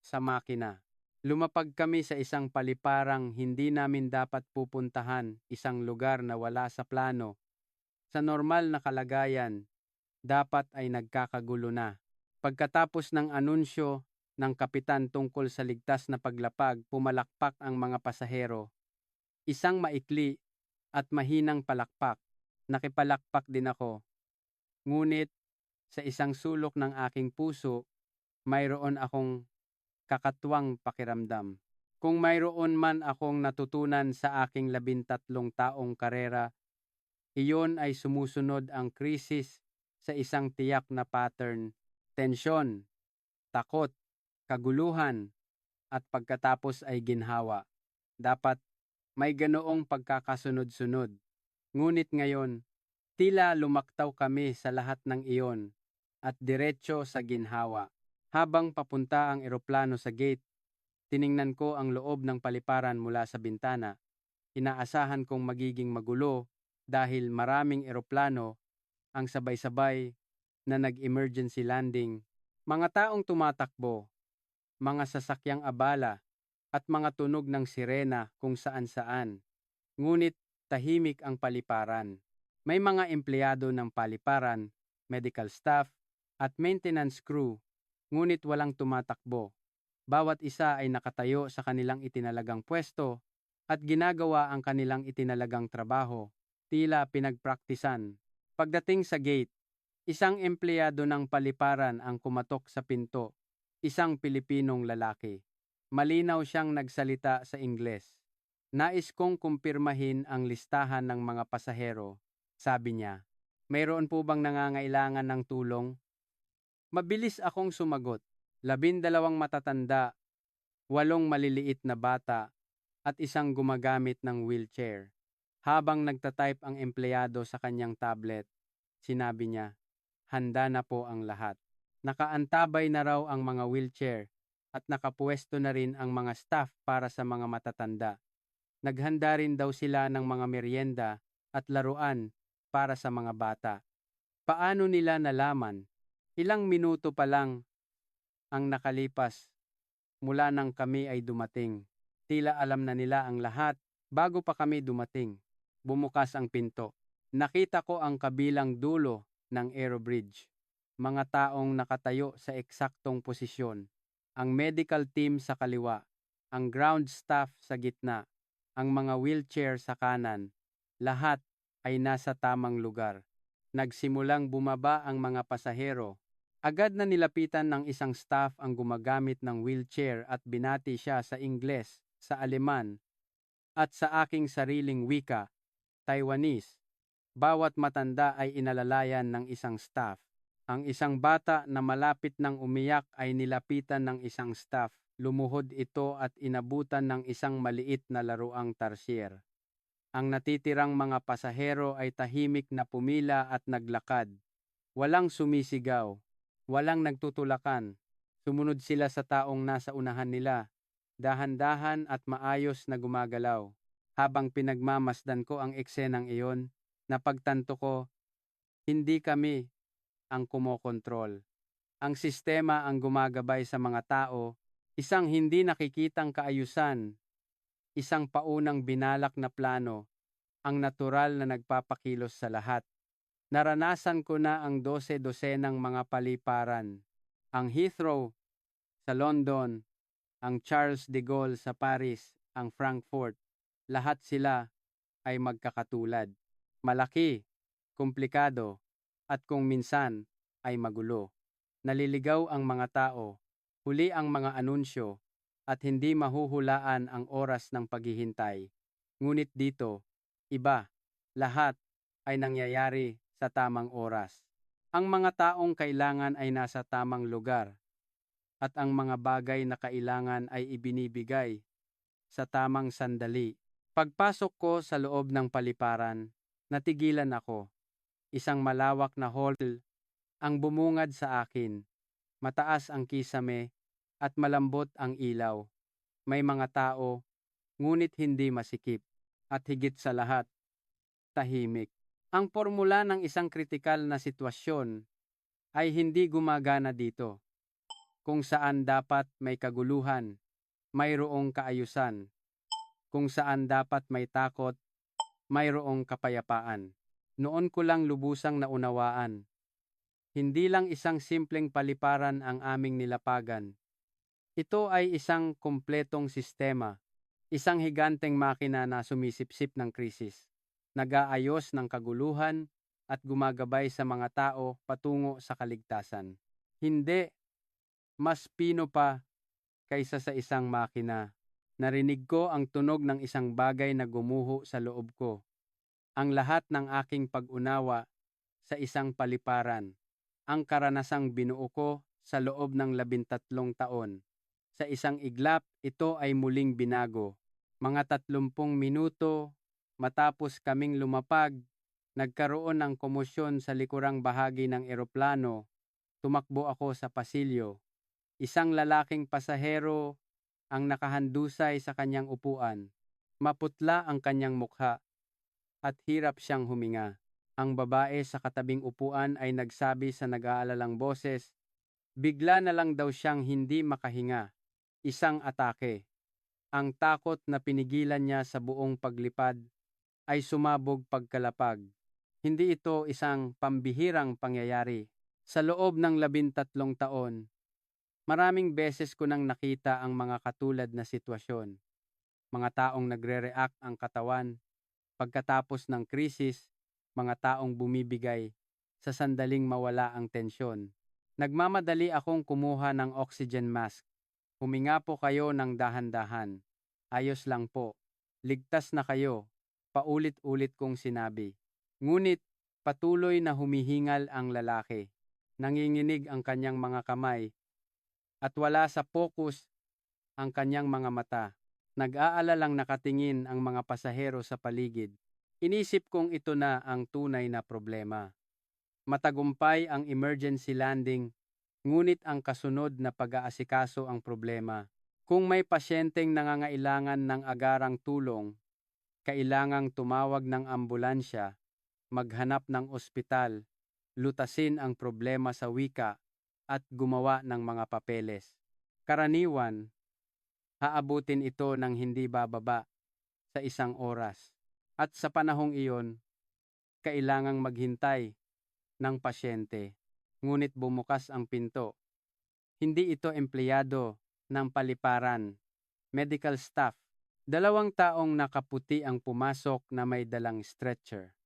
sa makina. Lumapag kami sa isang paliparang hindi namin dapat pupuntahan, isang lugar na wala sa plano. Sa normal na kalagayan, dapat ay nagkakagulo na. Pagkatapos ng anunsyo ng kapitan tungkol sa ligtas na paglapag, pumalakpak ang mga pasahero. Isang maikli at mahinang palakpak. Nakipalakpak din ako. Ngunit sa isang sulok ng aking puso, mayroon akong kakatwang pakiramdam. Kung mayroon man akong natutunan sa aking 13 taong karera, iyon ay sumusunod ang krisis sa isang tiyak na pattern, tensyon, takot, kaguluhan, at pagkatapos ay ginhawa. Dapat may ganoong pagkakasunod-sunod. Ngunit ngayon, Tila lumaktaw kami sa lahat ng iyon at diretso sa ginhawa. Habang papunta ang eroplano sa gate, tiningnan ko ang loob ng paliparan mula sa bintana. Inaasahan kong magiging magulo dahil maraming eroplano ang sabay-sabay na nag-emergency landing. Mga taong tumatakbo, mga sasakyang abala, at mga tunog ng sirena kung saan-saan. Ngunit tahimik ang paliparan. May mga empleyado ng paliparan, medical staff, at maintenance crew, ngunit walang tumatakbo. Bawat isa ay nakatayo sa kanilang itinalagang pwesto at ginagawa ang kanilang itinalagang trabaho, tila pinagpraktisan. Pagdating sa gate, isang empleyado ng paliparan ang kumatok sa pinto, isang Pilipinong lalaki. Malinaw siyang nagsalita sa Ingles. Nais kong kumpirmahin ang listahan ng mga pasahero, sabi niya. Mayroon po bang nangangailangan ng tulong? Mabilis akong sumagot. 12 matatanda, 8 maliliit na bata, at isang gumagamit ng wheelchair. Habang nagtatype ang empleyado sa kanyang tablet, sinabi niya, handa na po ang lahat. Nakaantabay na raw ang mga wheelchair at nakapuesto na rin ang mga staff para sa mga matatanda. Naghanda rin daw sila ng mga merienda at laruan para sa mga bata. Paano nila nalaman? Ilang minuto pa lang ang nakalipas mula nang kami ay dumating. Tila alam na nila ang lahat bago pa kami dumating. Bumukas ang pinto. Nakita ko ang kabilang dulo ng aerobridge. Mga taong nakatayo sa eksaktong posisyon. Ang medical team sa kaliwa, ang ground staff sa gitna, ang mga wheelchair sa kanan. Lahat ay nasa tamang lugar. Nagsimulang bumaba ang mga pasahero. Agad na nilapitan ng isang staff ang gumagamit ng wheelchair at binati siya sa Ingles, sa Aleman, at sa aking sariling wika, Taiwanese. Bawat matanda ay inalalayan ng isang staff. Ang isang bata na malapit nang umiyak ay nilapitan ng isang staff. Lumuhod ito at inabutan ng isang maliit na laruang tarsier. Ang natitirang mga pasahero ay tahimik na pumila at naglakad. Walang sumisigaw. Walang nagtutulakan. Sumunod sila sa taong nasa unahan nila, dahan-dahan at maayos na gumagalaw. Habang pinagmamasdan ko ang eksenang iyon, napagtanto ko, hindi kami ang kumokontrol. Ang sistema ang gumagabay sa mga tao, isang hindi nakikitang kaayusan, isang paunang binalak na plano, ang natural na nagpapakilos sa lahat. Naranasan ko na ang 12-dosenang mga paliparan. Ang Heathrow sa London, ang Charles de Gaulle sa Paris, ang Frankfurt. Lahat sila ay magkakatulad. Malaki, komplikado, at kung minsan ay magulo. Naliligaw ang mga tao, huli ang mga anunsyo, at hindi mahuhulaan ang oras ng paghihintay. Ngunit dito, iba, lahat ay nangyayari sa tamang oras. Ang mga taong kailangan ay nasa tamang lugar at ang mga bagay na kailangan ay ibinibigay sa tamang sandali. Pagpasok ko sa loob ng paliparan, natigilan ako. Isang malawak na hall ang bumungad sa akin. Mataas ang kisame at malambot ang ilaw. May mga tao, ngunit hindi masikip. At higit sa lahat, tahimik. Ang formula ng isang kritikal na sitwasyon ay hindi gumagana dito. Kung saan dapat may kaguluhan, mayroong kaayusan. Kung saan dapat may takot, mayroong kapayapaan. Noon ko lang lubusang naunawaan. Hindi lang isang simpleng paliparan ang aming nilapagan. Ito ay isang kumpletong sistema, isang higanteng makina na sumisipsip ng krisis, nag-aayos ng kaguluhan at gumagabay sa mga tao patungo sa kaligtasan. Hindi, mas pino pa kaysa sa isang makina. Narinig ko ang tunog ng isang bagay na gumuho sa loob ko. Ang lahat ng aking pag-unawa sa isang paliparan. Ang karanasang binuo ko sa loob ng 13 taon. Sa isang iglap, ito ay muling binago. Mga 30 minuto matapos kaming lumapag, Nagkaroon ng komosyon sa likurang bahagi ng eroplano. Tumakbo ako sa pasilyo. Isang lalaking pasahero ang nakahandusay sa kanyang upuan. Maputla ang kanyang mukha at hirap siyang huminga. Ang babae sa katabing upuan ay nagsabi sa nag-aalalang boses, bigla na lang daw siyang hindi makahinga. Isang atake. Ang takot na pinigilan niya sa buong paglipad ay sumabog pagkalapag. Hindi ito isang pambihirang pangyayari. Sa loob ng 13 taon, maraming beses ko nang nakita ang mga katulad na sitwasyon. Mga taong nagre-react ang katawan pagkatapos ng krisis, mga taong bumibigay sa sandaling mawala ang tensyon. Nagmamadali akong kumuha ng oxygen mask. Huminga po kayo ng dahan-dahan. Ayos lang po. Ligtas na kayo. Paulit-ulit kong sinabi. Ngunit patuloy na humihingal ang lalaki. Nanginginig ang kanyang mga kamay at wala sa focus ang kanyang mga mata. Nag-aalalang nakatingin ang mga pasahero sa paligid. Inisip kong ito na ang tunay na problema. Matagumpay ang emergency landing, ngunit ang kasunod na pag-aasikaso ang problema. Kung may pasyenteng nangangailangan ng agarang tulong, kailangang tumawag ng ambulansya, maghanap ng ospital, lutasin ang problema sa wika, at gumawa ng mga papeles. Karaniwan, haabutin ito ng hindi bababa sa 1 oras. At sa panahong iyon, kailangang maghintay ng pasyente. Ngunit bumukas ang pinto. Hindi ito empleyado ng paliparan, medical staff. 2 taong nakaputi ang pumasok na may dalang stretcher.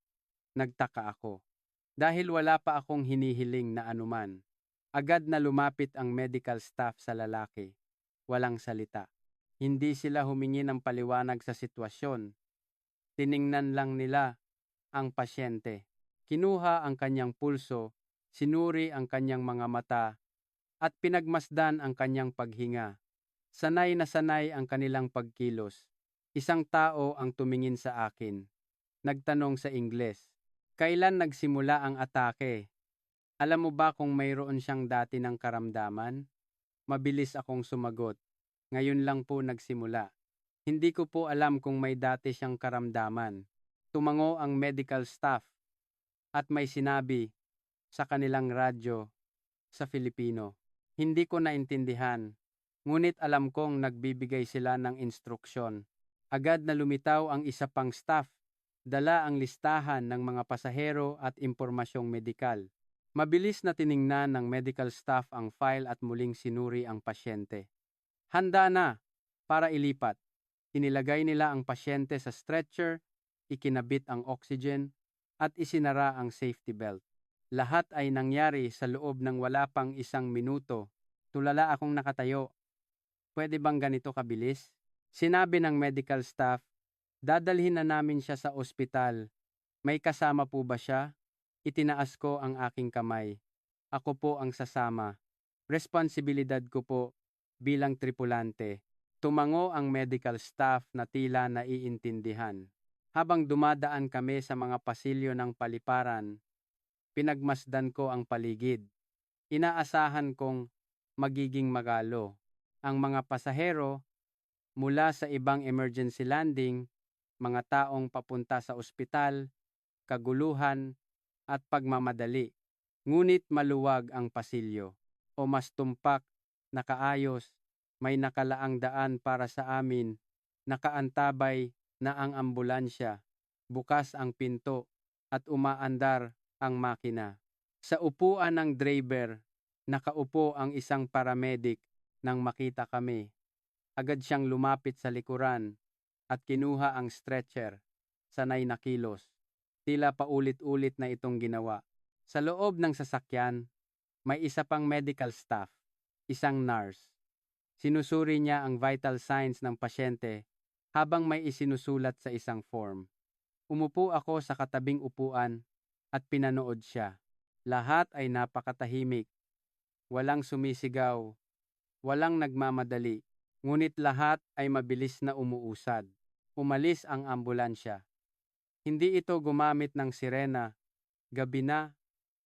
Nagtaka ako. Dahil wala pa akong hinihiling na anuman. Agad na lumapit ang medical staff sa lalaki. Walang salita. Hindi sila humingi ng paliwanag sa sitwasyon. Tiningnan lang nila ang pasyente. Kinuha ang kanyang pulso, sinuri ang kanyang mga mata, at pinagmasdan ang kanyang paghinga. Sanay na sanay ang kanilang pagkilos. Isang tao ang tumingin sa akin. Nagtanong sa Ingles, kailan nagsimula ang atake? Alam mo ba kung mayroon siyang dati ng karamdaman? Mabilis akong sumagot. Ngayon lang po nagsimula. Hindi ko po alam kung may dati siyang karamdaman. Tumango ang medical staff at may sinabi sa kanilang radyo sa Filipino. Hindi ko naintindihan, ngunit alam kong nagbibigay sila ng instruksyon. Agad na lumitaw ang isa pang staff. Dala ang listahan ng mga pasahero at impormasyong medikal. Mabilis na tiningnan ng medical staff ang file at muling sinuri ang pasyente. Handa na para ilipat. Inilagay nila ang pasyente sa stretcher, ikinabit ang oxygen, at isinara ang safety belt. Lahat ay nangyari sa loob ng wala pang 1 minuto. Tulala akong nakatayo. Pwede bang ganito kabilis? Sinabi ng medical staff, dadalhin na namin siya sa ospital. May kasama po ba siya? Itinaas ko ang aking kamay. Ako po ang sasama. Responsibilidad ko po bilang tripulante. Tumango ang medical staff na tila naiintindihan. Habang dumadaan kami sa mga pasilyo ng paliparan, pinagmasdan ko ang paligid. Inaasahan kong magiging magalo. Ang mga pasahero mula sa ibang emergency landing, mga taong papunta sa ospital, kaguluhan, at pagmamadali. Ngunit maluwag ang pasilyo o mas tumpak, nakaayos, may nakalaang daan para sa amin, nakaantabay na ang ambulansya, bukas ang pinto at umaandar ang makina. Sa upuan ng driver, nakaupo ang isang paramedic nang makita kami. Agad siyang lumapit sa likuran at kinuha ang stretcher, sanay na kilos. Tila paulit-ulit na itong ginawa. Sa loob ng sasakyan, may isa pang medical staff, isang nurse. Sinusuri niya ang vital signs ng pasyente habang may isinusulat sa isang form. Umupo ako sa katabing upuan at pinanood siya. Lahat ay napakatahimik. Walang sumisigaw, walang nagmamadali, ngunit lahat ay mabilis na umuusad. Umalis ang ambulansya. Hindi ito gumamit ng sirena, gabi na,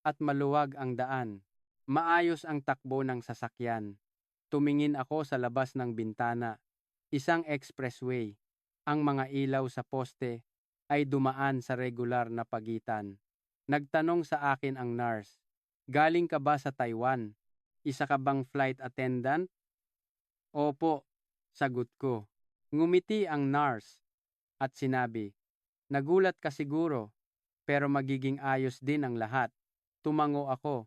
at maluwag ang daan. Maayos ang takbo ng sasakyan. Tumingin ako sa labas ng bintana. Isang expressway. Ang mga ilaw sa poste ay dumaan sa regular na pagitan. Nagtanong sa akin ang nurse, "Galing ka ba sa Taiwan? Isa ka bang flight attendant?" "Opo," sagot ko. Ngumiti ang nurse at sinabi, "Nagulat ka siguro, pero magiging ayos din ang lahat." Tumango ako,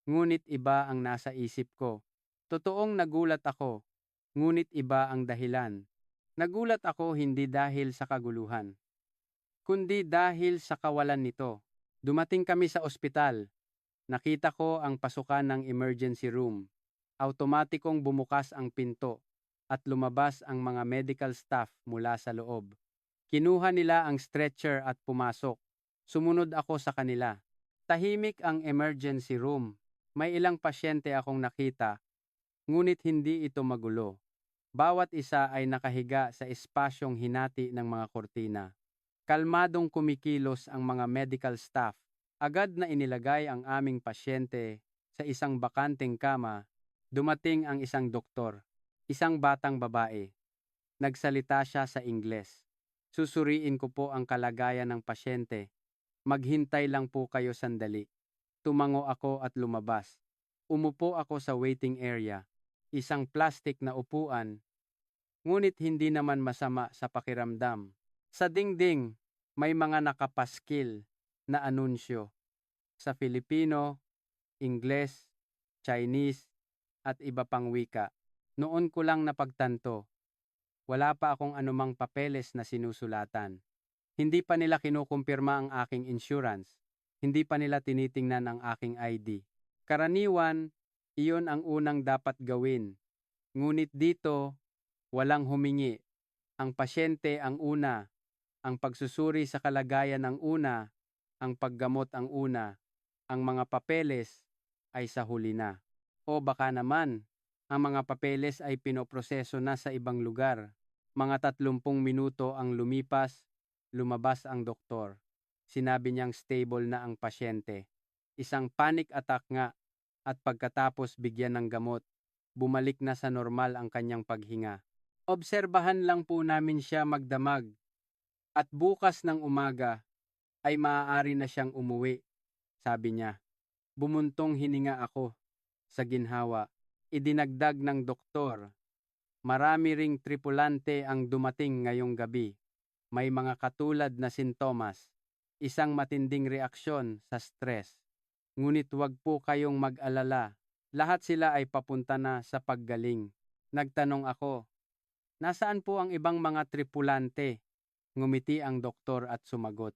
ngunit iba ang nasa isip ko. Totoong nagulat ako, ngunit iba ang dahilan. Nagulat ako hindi dahil sa kaguluhan, kundi dahil sa kawalan nito. Dumating kami sa ospital. Nakita ko ang pasukan ng emergency room. Automatikong bumukas ang pinto at lumabas ang mga medical staff mula sa loob. Kinuha nila ang stretcher at pumasok. Sumunod ako sa kanila. Tahimik ang emergency room. May ilang pasyente akong nakita, ngunit hindi ito magulo. Bawat isa ay nakahiga sa espasyong hinati ng mga kortina. Kalmadong kumikilos ang mga medical staff. Agad na inilagay ang aming pasyente sa isang bakanteng kama. Dumating ang isang doktor, isang batang babae. Nagsalita siya sa Ingles. "Susuriin ko po ang kalagayan ng pasyente. Maghintay lang po kayo sandali." Tumango ako at lumabas. Umupo ako sa waiting area, isang plastic na upuan, ngunit hindi naman masama sa pakiramdam. Sa dingding, may mga nakapaskil na anunsyo sa Filipino, Ingles, Chinese, at iba pang wika. Noon ko lang napagtanto, wala pa akong anumang papeles na sinusulatan. Hindi pa nila kinukumpirma ang aking insurance. Hindi pa nila tinitingnan ang aking ID. Karaniwan, iyon ang unang dapat gawin. Ngunit dito, walang humingi. Ang pasyente ang una, ang pagsusuri sa kalagayan ang una, ang paggamot ang una, ang mga papeles ay sa huli na. O baka naman, ang mga papeles ay pinoproseso na sa ibang lugar. Mga 30 minuto ang lumipas, lumabas ang doktor. Sinabi niyang stable na ang pasyente. Isang panic attack nga, at pagkatapos bigyan ng gamot, bumalik na sa normal ang kanyang paghinga. "Obserbahan lang po namin siya magdamag, at bukas ng umaga ay maaari na siyang umuwi," sabi niya. Bumuntong hininga ako sa ginhawa. Idinagdag ng doktor, "Marami ring tripulante ang dumating ngayong gabi. May mga katulad na sintomas, isang matinding reaksyon sa stress. Ngunit huwag po kayong mag-alala. Lahat sila ay papunta na sa paggaling." Nagtanong ako, "Nasaan po ang ibang mga tripulante?" Ngumiti ang doktor at sumagot,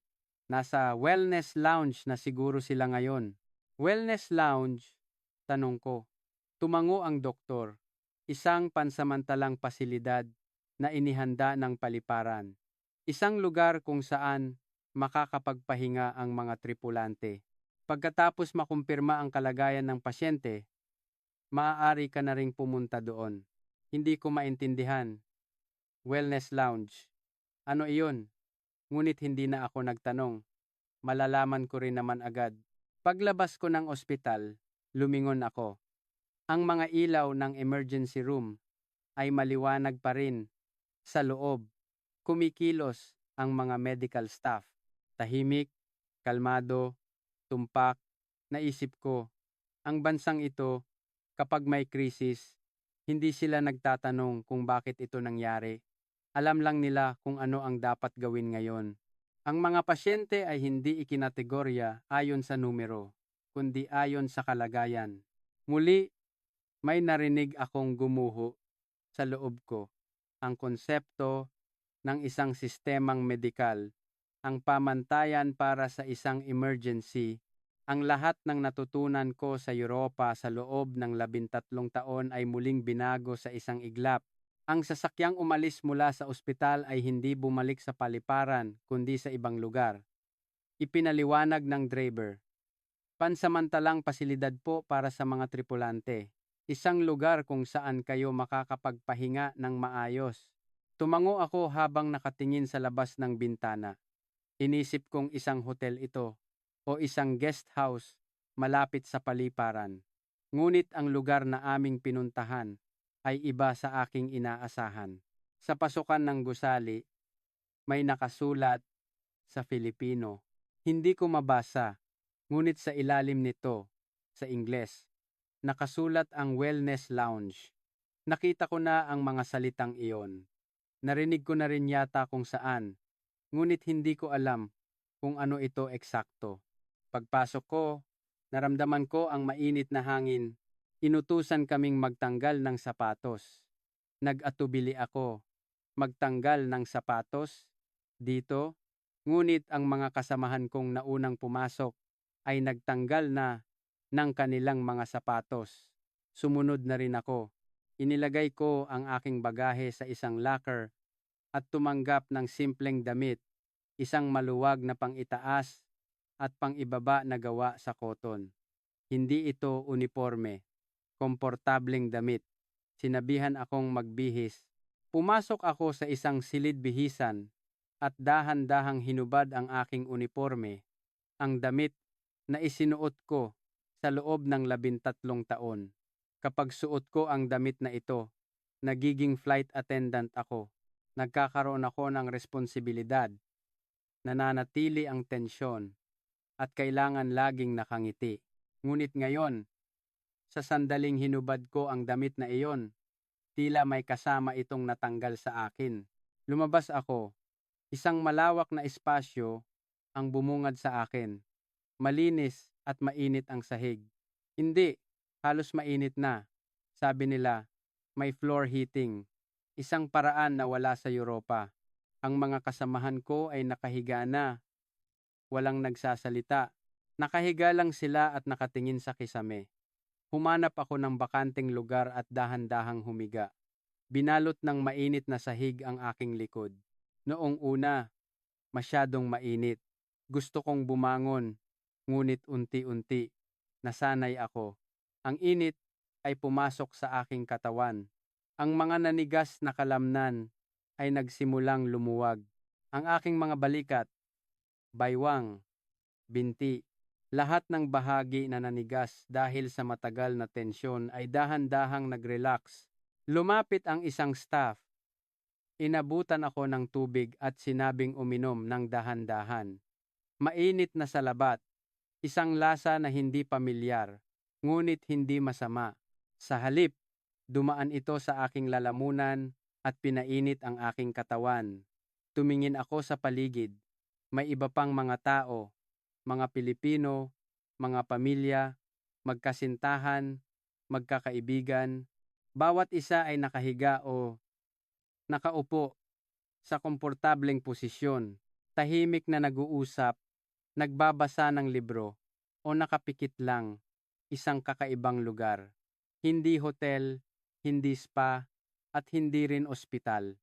"Nasa wellness lounge na siguro sila ngayon." "Wellness lounge?" Tanong ko. Tumango ang doktor, "Isang pansamantalang pasilidad na inihanda ng paliparan. Isang lugar kung saan makakapagpahinga ang mga tripulante. Pagkatapos makumpirma ang kalagayan ng pasyente, maaari ka na ring pumunta doon." Hindi ko maintindihan. Wellness lounge. Ano iyon? Ngunit hindi na ako nagtanong. Malalaman ko rin naman agad. Paglabas ko ng ospital, lumingon ako. Ang mga ilaw ng emergency room ay maliwanag pa rin. Sa loob, kumikilos ang mga medical staff. Tahimik, kalmado, tumpak. Naisip ko, ang bansang ito, kapag may krisis, hindi sila nagtatanong kung bakit ito nangyari. Alam lang nila kung ano ang dapat gawin ngayon. Ang mga pasyente ay hindi ikinategorya ayon sa numero, kundi ayon sa kalagayan. Muli, may narinig akong gumuho sa loob ko. Ang konsepto ng isang sistemang medikal, ang pamantayan para sa isang emergency. Ang lahat ng natutunan ko sa Europa sa loob ng 13 taon ay muling binago sa isang iglap. Ang sasakyang umalis mula sa ospital ay hindi bumalik sa paliparan kundi sa ibang lugar. Ipinaliwanag ng driver, "Pansamantalang pasilidad po para sa mga tripulante. Isang lugar kung saan kayo makakapagpahinga ng maayos." Tumango ako habang nakatingin sa labas ng bintana. Inisip kong isang hotel ito o isang guest house malapit sa paliparan. Ngunit ang lugar na aming pinuntahan ay iba sa aking inaasahan. Sa pasukan ng gusali, may nakasulat sa Filipino. Hindi ko mabasa, ngunit sa ilalim nito, sa Ingles, nakasulat ang Wellness Lounge. Nakita ko na ang mga salitang iyon. Narinig ko na rin yata kung saan, ngunit hindi ko alam kung ano ito eksakto. Pagpasok ko, naramdaman ko ang mainit na hangin. Inutusan kaming magtanggal ng sapatos. Nag-atubili ako. Magtanggal ng sapatos? Dito? Ngunit ang mga kasamahan kong naunang pumasok ay nagtanggal na ng kanilang mga sapatos. Sumunod na rin ako. Inilagay ko ang aking bagahe sa isang locker at tumanggap ng simpleng damit, isang maluwag na pang-itaas at pang-ibaba na gawa sa koton. Hindi ito uniforme, komportableng damit. Sinabihan akong magbihis. Pumasok ako sa isang silid-bihisan at dahan-dahang hinubad ang aking uniforme, ang damit na isinuot ko sa loob ng 13 taon. Kapag suot ko ang damit na ito, nagiging flight attendant ako. Nagkakaroon ako ng responsibilidad, nananatili ang tensyon, at kailangan laging nakangiti. Ngunit ngayon, sa sandaling hinubad ko ang damit na iyon, tila may kasama itong natanggal sa akin. Lumabas ako, isang malawak na espasyo ang bumungad sa akin. Malinis at mainit ang sahig. Hindi, halos mainit na. Sabi nila, may floor heating. Isang paraan na wala sa Europa. Ang mga kasamahan ko ay nakahiga na, walang nagsasalita. Nakahiga lang sila at nakatingin sa kisame. Humanap ako ng bakanteng lugar at dahan-dahang humiga. Binalot ng mainit na sahig ang aking likod. Noong una, masyadong mainit. Gusto kong bumangon, ngunit unti-unti, nasanay ako. Ang init ay pumasok sa aking katawan. Ang mga nanigas na kalamnan ay nagsimulang lumuwag. Ang aking mga balikat, baywang, binti, lahat ng bahagi na nanigas dahil sa matagal na tensyon ay dahan-dahang nag-relax. Lumapit ang isang staff. Inabutan ako ng tubig at sinabing uminom ng dahan-dahan. Mainit na salabat, isang lasa na hindi pamilyar, ngunit hindi masama. Sa halip, dumaan ito sa aking lalamunan at pinainit ang aking katawan. Tumingin ako sa paligid. May iba pang mga tao, mga Pilipino, mga pamilya, magkasintahan, magkakaibigan. Bawat isa ay nakahiga o nakaupo sa komportableng posisyon, tahimik na nag-uusap, nagbabasa ng libro, o nakapikit lang. Isang kakaibang lugar. Hindi hotel, hindi spa, at hindi rin ospital.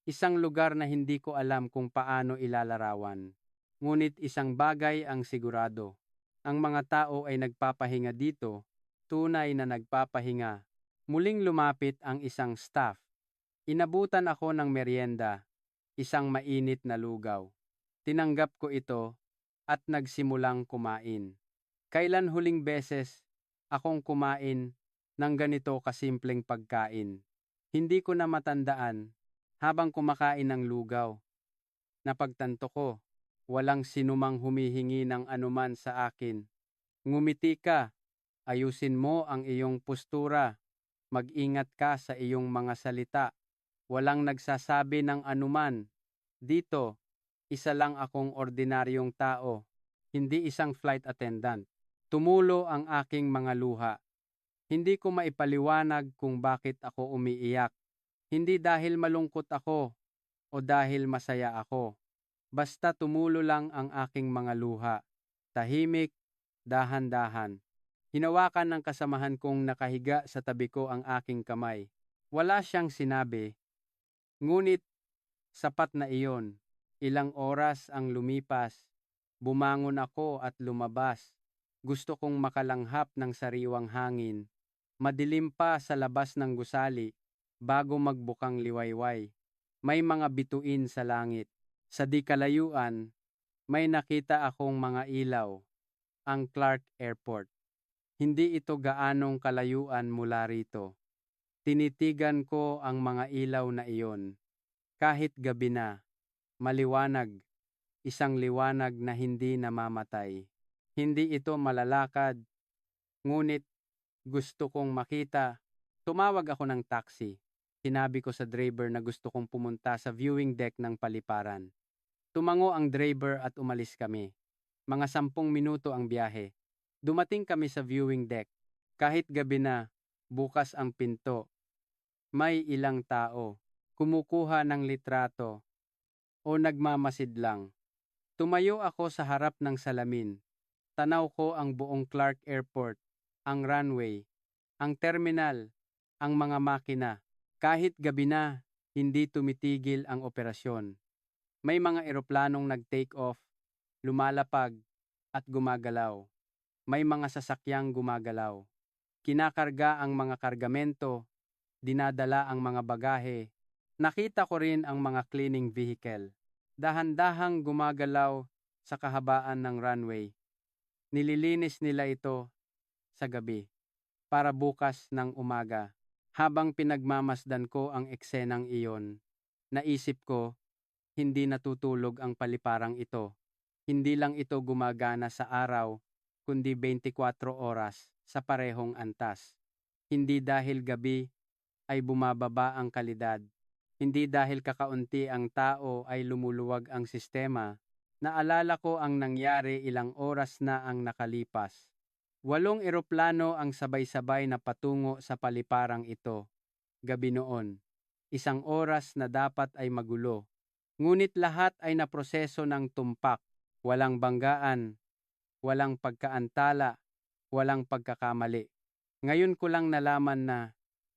Isang lugar na hindi ko alam kung paano ilalarawan. Ngunit isang bagay ang sigurado. Ang mga tao ay nagpapahinga dito, tunay na nagpapahinga. Muling lumapit ang isang staff. Inabutan ako ng merienda, isang mainit na lugaw. Tinanggap ko ito at nagsimulang kumain. Kailan huling beses akong kumain ng ganito kasimpleng pagkain? Hindi ko na matandaan habang kumakain ng lugaw. Napagtanto ko, walang sinumang humihingi ng anuman sa akin. Ngumiti ka, ayusin mo ang iyong postura, mag-ingat ka sa iyong mga salita. Walang nagsasabi ng anuman. Dito, isa lang akong ordinaryong tao, hindi isang flight attendant. Tumulo ang aking mga luha. Hindi ko maipaliwanag kung bakit ako umiiyak. Hindi dahil malungkot ako o dahil masaya ako. Basta tumulo lang ang aking mga luha. Tahimik, dahan-dahan. Hinawakan ng kasamahan kong nakahiga sa tabi ko ang aking kamay. Wala siyang sinabi. Ngunit, sapat na iyon. Ilang oras ang lumipas. Bumangon ako at lumabas. Gusto kong makalanghap ng sariwang hangin. Madilim pa sa labas ng gusali, bago magbukang liwayway. May mga bituin sa langit. Sa di kalayuan, May nakita akong mga ilaw, ang Clark Airport. Hindi ito gaanong kalayuan mula rito. Tinitigan ko ang mga ilaw na iyon. Kahit gabi na, maliwanag, isang liwanag na hindi namamatay. Hindi ito malalakad, ngunit gusto kong makita. Tumawag ako ng taxi. Sinabi ko sa driver na gusto kong pumunta sa viewing deck ng paliparan. Tumango ang driver at umalis kami. Mga 10 minuto ang biyahe. Dumating kami sa viewing deck. Kahit gabi na, bukas ang pinto. May ilang tao, kumukuha ng litrato o nagmamasid lang. Tumayo ako sa harap ng salamin. Tanaw ko ang buong Clark Airport, ang runway, ang terminal, ang mga makina. Kahit gabi na, hindi tumitigil ang operasyon. May mga eroplanong nag-take off, lumalapag, at gumagalaw. May mga sasakyang gumagalaw. Kinakarga ang mga kargamento, dinadala ang mga bagahe. Nakita ko rin ang mga cleaning vehicle. Dahan-dahang gumagalaw sa kahabaan ng runway. Nililinis nila ito sa gabi para bukas ng umaga. Habang pinagmamasdan ko ang eksenang iyon, naisip ko, hindi natutulog ang paliparang ito. Hindi lang ito gumagana sa araw, kundi 24 oras sa parehong antas. Hindi dahil gabi ay bumababa ang kalidad. Hindi dahil kakaunti ang tao ay lumuluwag ang sistema. Naalala ko ang nangyari ilang oras na ang nakalipas. 8 eroplano ang sabay-sabay na patungo sa paliparang ito. Gabi noon. 1 oras na dapat ay magulo. Ngunit lahat ay naproseso ng tumpak. Walang banggaan, walang pagkaantala, walang pagkakamali. Ngayon ko lang nalaman na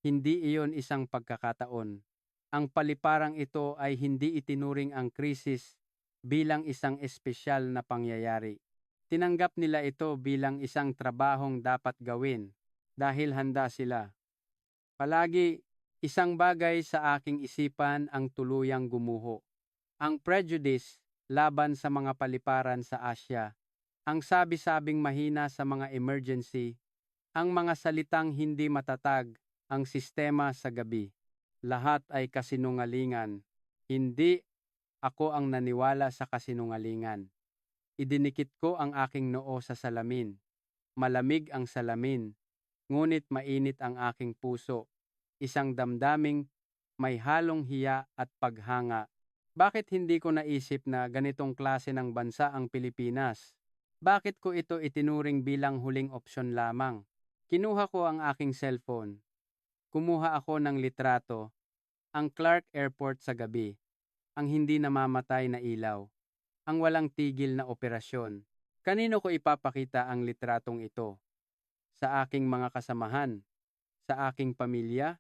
hindi iyon isang pagkakataon. Ang paliparang ito ay hindi itinuring ang krisis bilang isang espesyal na pangyayari. Tinanggap nila ito bilang isang trabahong dapat gawin dahil handa sila. Palagi, isang bagay sa aking isipan ang tuluyang gumuho. Ang prejudice laban sa mga paliparan sa Asya. Ang sabi-sabing mahina sa mga emergency. Ang mga salitang hindi matatag, ang sistema sa gabi. Lahat ay kasinungalingan. Hindi ako ang naniwala sa kasinungalingan. Idinikit ko ang aking noo sa salamin. Malamig ang salamin, ngunit mainit ang aking puso. Isang damdaming may halong hiya at paghanga. Bakit hindi ko naisip na ganitong klase ng bansa ang Pilipinas? Bakit ko ito itinuring bilang huling opsyon lamang? Kinuha ko ang aking cellphone. Kumuha ako ng litrato. Ang Clark Airport sa gabi. Ang hindi namamatay na ilaw. Ang walang tigil na operasyon. Kanino ko ipapakita ang litratong ito? Sa aking mga kasamahan? Sa aking pamilya?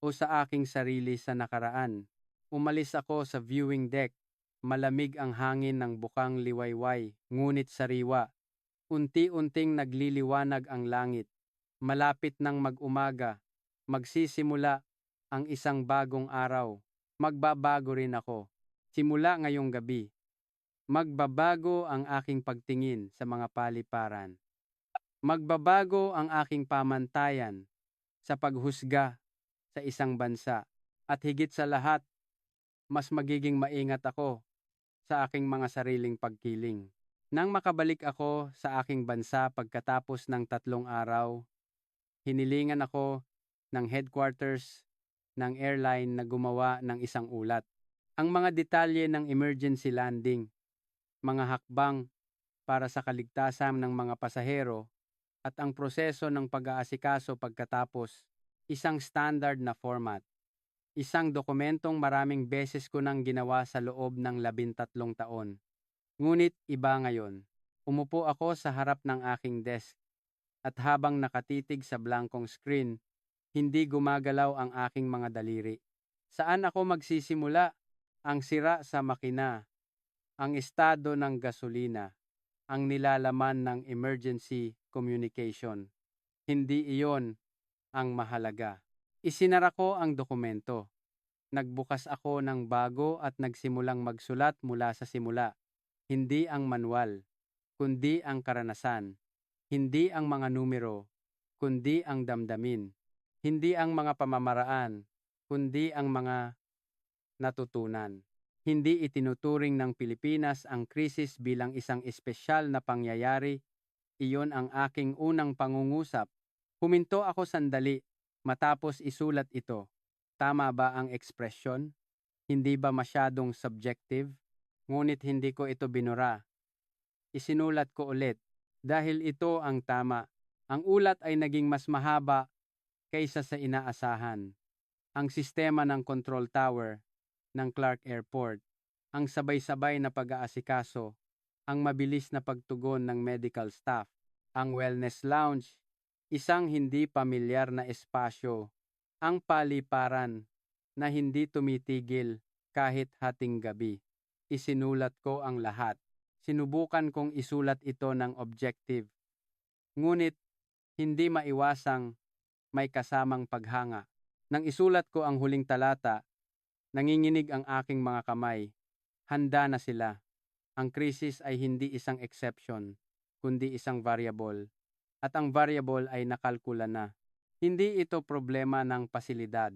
O sa aking sarili sa nakaraan? Umalis ako sa viewing deck. Malamig ang hangin ng bukang liwayway, ngunit sariwa. Unti-unting nagliliwanag ang langit. Malapit nang mag-umaga. Magsisimula ang isang bagong araw. Magbabago rin ako. Simula ngayong gabi. Magbabago ang aking pagtingin sa mga paliparan. Magbabago ang aking pamantayan sa paghusga sa isang bansa. At higit sa lahat, mas magiging maingat ako sa aking mga sariling pagkiling. Nang makabalik ako sa aking bansa pagkatapos ng 3 araw, hinilingan ako ng headquarters ng airline na gumawa ng isang ulat. Ang mga detalye ng emergency landing, mga hakbang para sa kaligtasan ng mga pasahero at ang proseso ng pag-aasikaso pagkatapos, isang standard na format. Isang dokumentong maraming beses ko nang ginawa sa loob ng 13 taon. Ngunit iba ngayon. Umupo ako sa harap ng aking desk at habang nakatitig sa blankong screen, hindi gumagalaw ang aking mga daliri. Saan ako magsisimula? Ang sira sa makina, ang estado ng gasolina, ang nilalaman ng emergency communication. Hindi iyon ang mahalaga. Isinara ko ang dokumento. Nagbukas ako ng bago at nagsimulang magsulat mula sa simula. hindi ang manual, kundi ang karanasan. Hindi ang mga numero, kundi ang damdamin. Hindi ang mga pamamaraan, kundi ang mga natutunan. Hindi itinuturing ng Pilipinas ang krisis bilang isang espesyal na pangyayari. Iyon ang aking unang pangungusap. Huminto ako sandali matapos isulat ito. Tama ba ang ekspresyon? Hindi ba masyadong subjective? Ngunit hindi ko ito binura. Isinulat ko ulit. Dahil ito ang tama. Ang ulat ay naging mas mahaba kaysa sa inaasahan. Ang sistema ng control tower ng Clark Airport, ang sabay-sabay na pag-aasikaso, ang mabilis na pagtugon ng medical staff, ang wellness lounge, isang hindi pamilyar na espasyo, ang paliparan na hindi tumitigil kahit hating gabi. Isinulat ko ang lahat. Sinubukan kong isulat ito ng objective. Ngunit hindi maiwasang may kasamang paghanga. Nang isulat ko ang huling talata, nanginginig ang aking mga kamay. Handa na sila. Ang krisis ay hindi isang exception, kundi isang variable. At ang variable ay nakalkula na. Hindi ito problema ng pasilidad.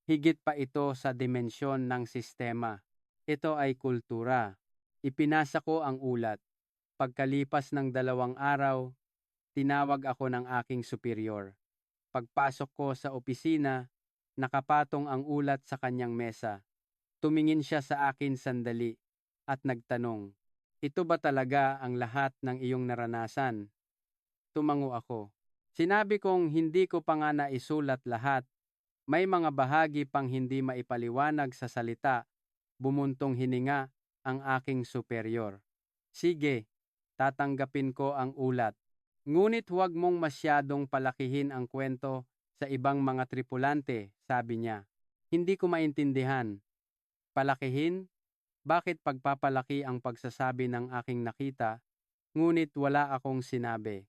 Higit pa ito sa dimensyon ng sistema. Ito ay kultura. Ipinasa ko ang ulat. Pagkalipas ng 2 araw, tinawag ako ng aking superior. Pagpasok ko sa opisina, nakapatong ang ulat sa kanyang mesa. Tumingin siya sa akin sandali at nagtanong, "Ito ba talaga ang lahat ng iyong naranasan?" Tumango ako. Sinabi kong hindi ko pa nga naisulat lahat. May mga bahagi pang hindi maipaliwanag sa salita. Bumuntong hininga ang aking superior. "Sige, tatanggapin ko ang ulat. Ngunit huwag mong masyadong palakihin ang kwento sa ibang mga tripulante," sabi niya. Hindi ko maintindihan. Palakihin? Bakit pagpapalaki ang pagsasabi ng aking nakita, ngunit wala akong sinabi?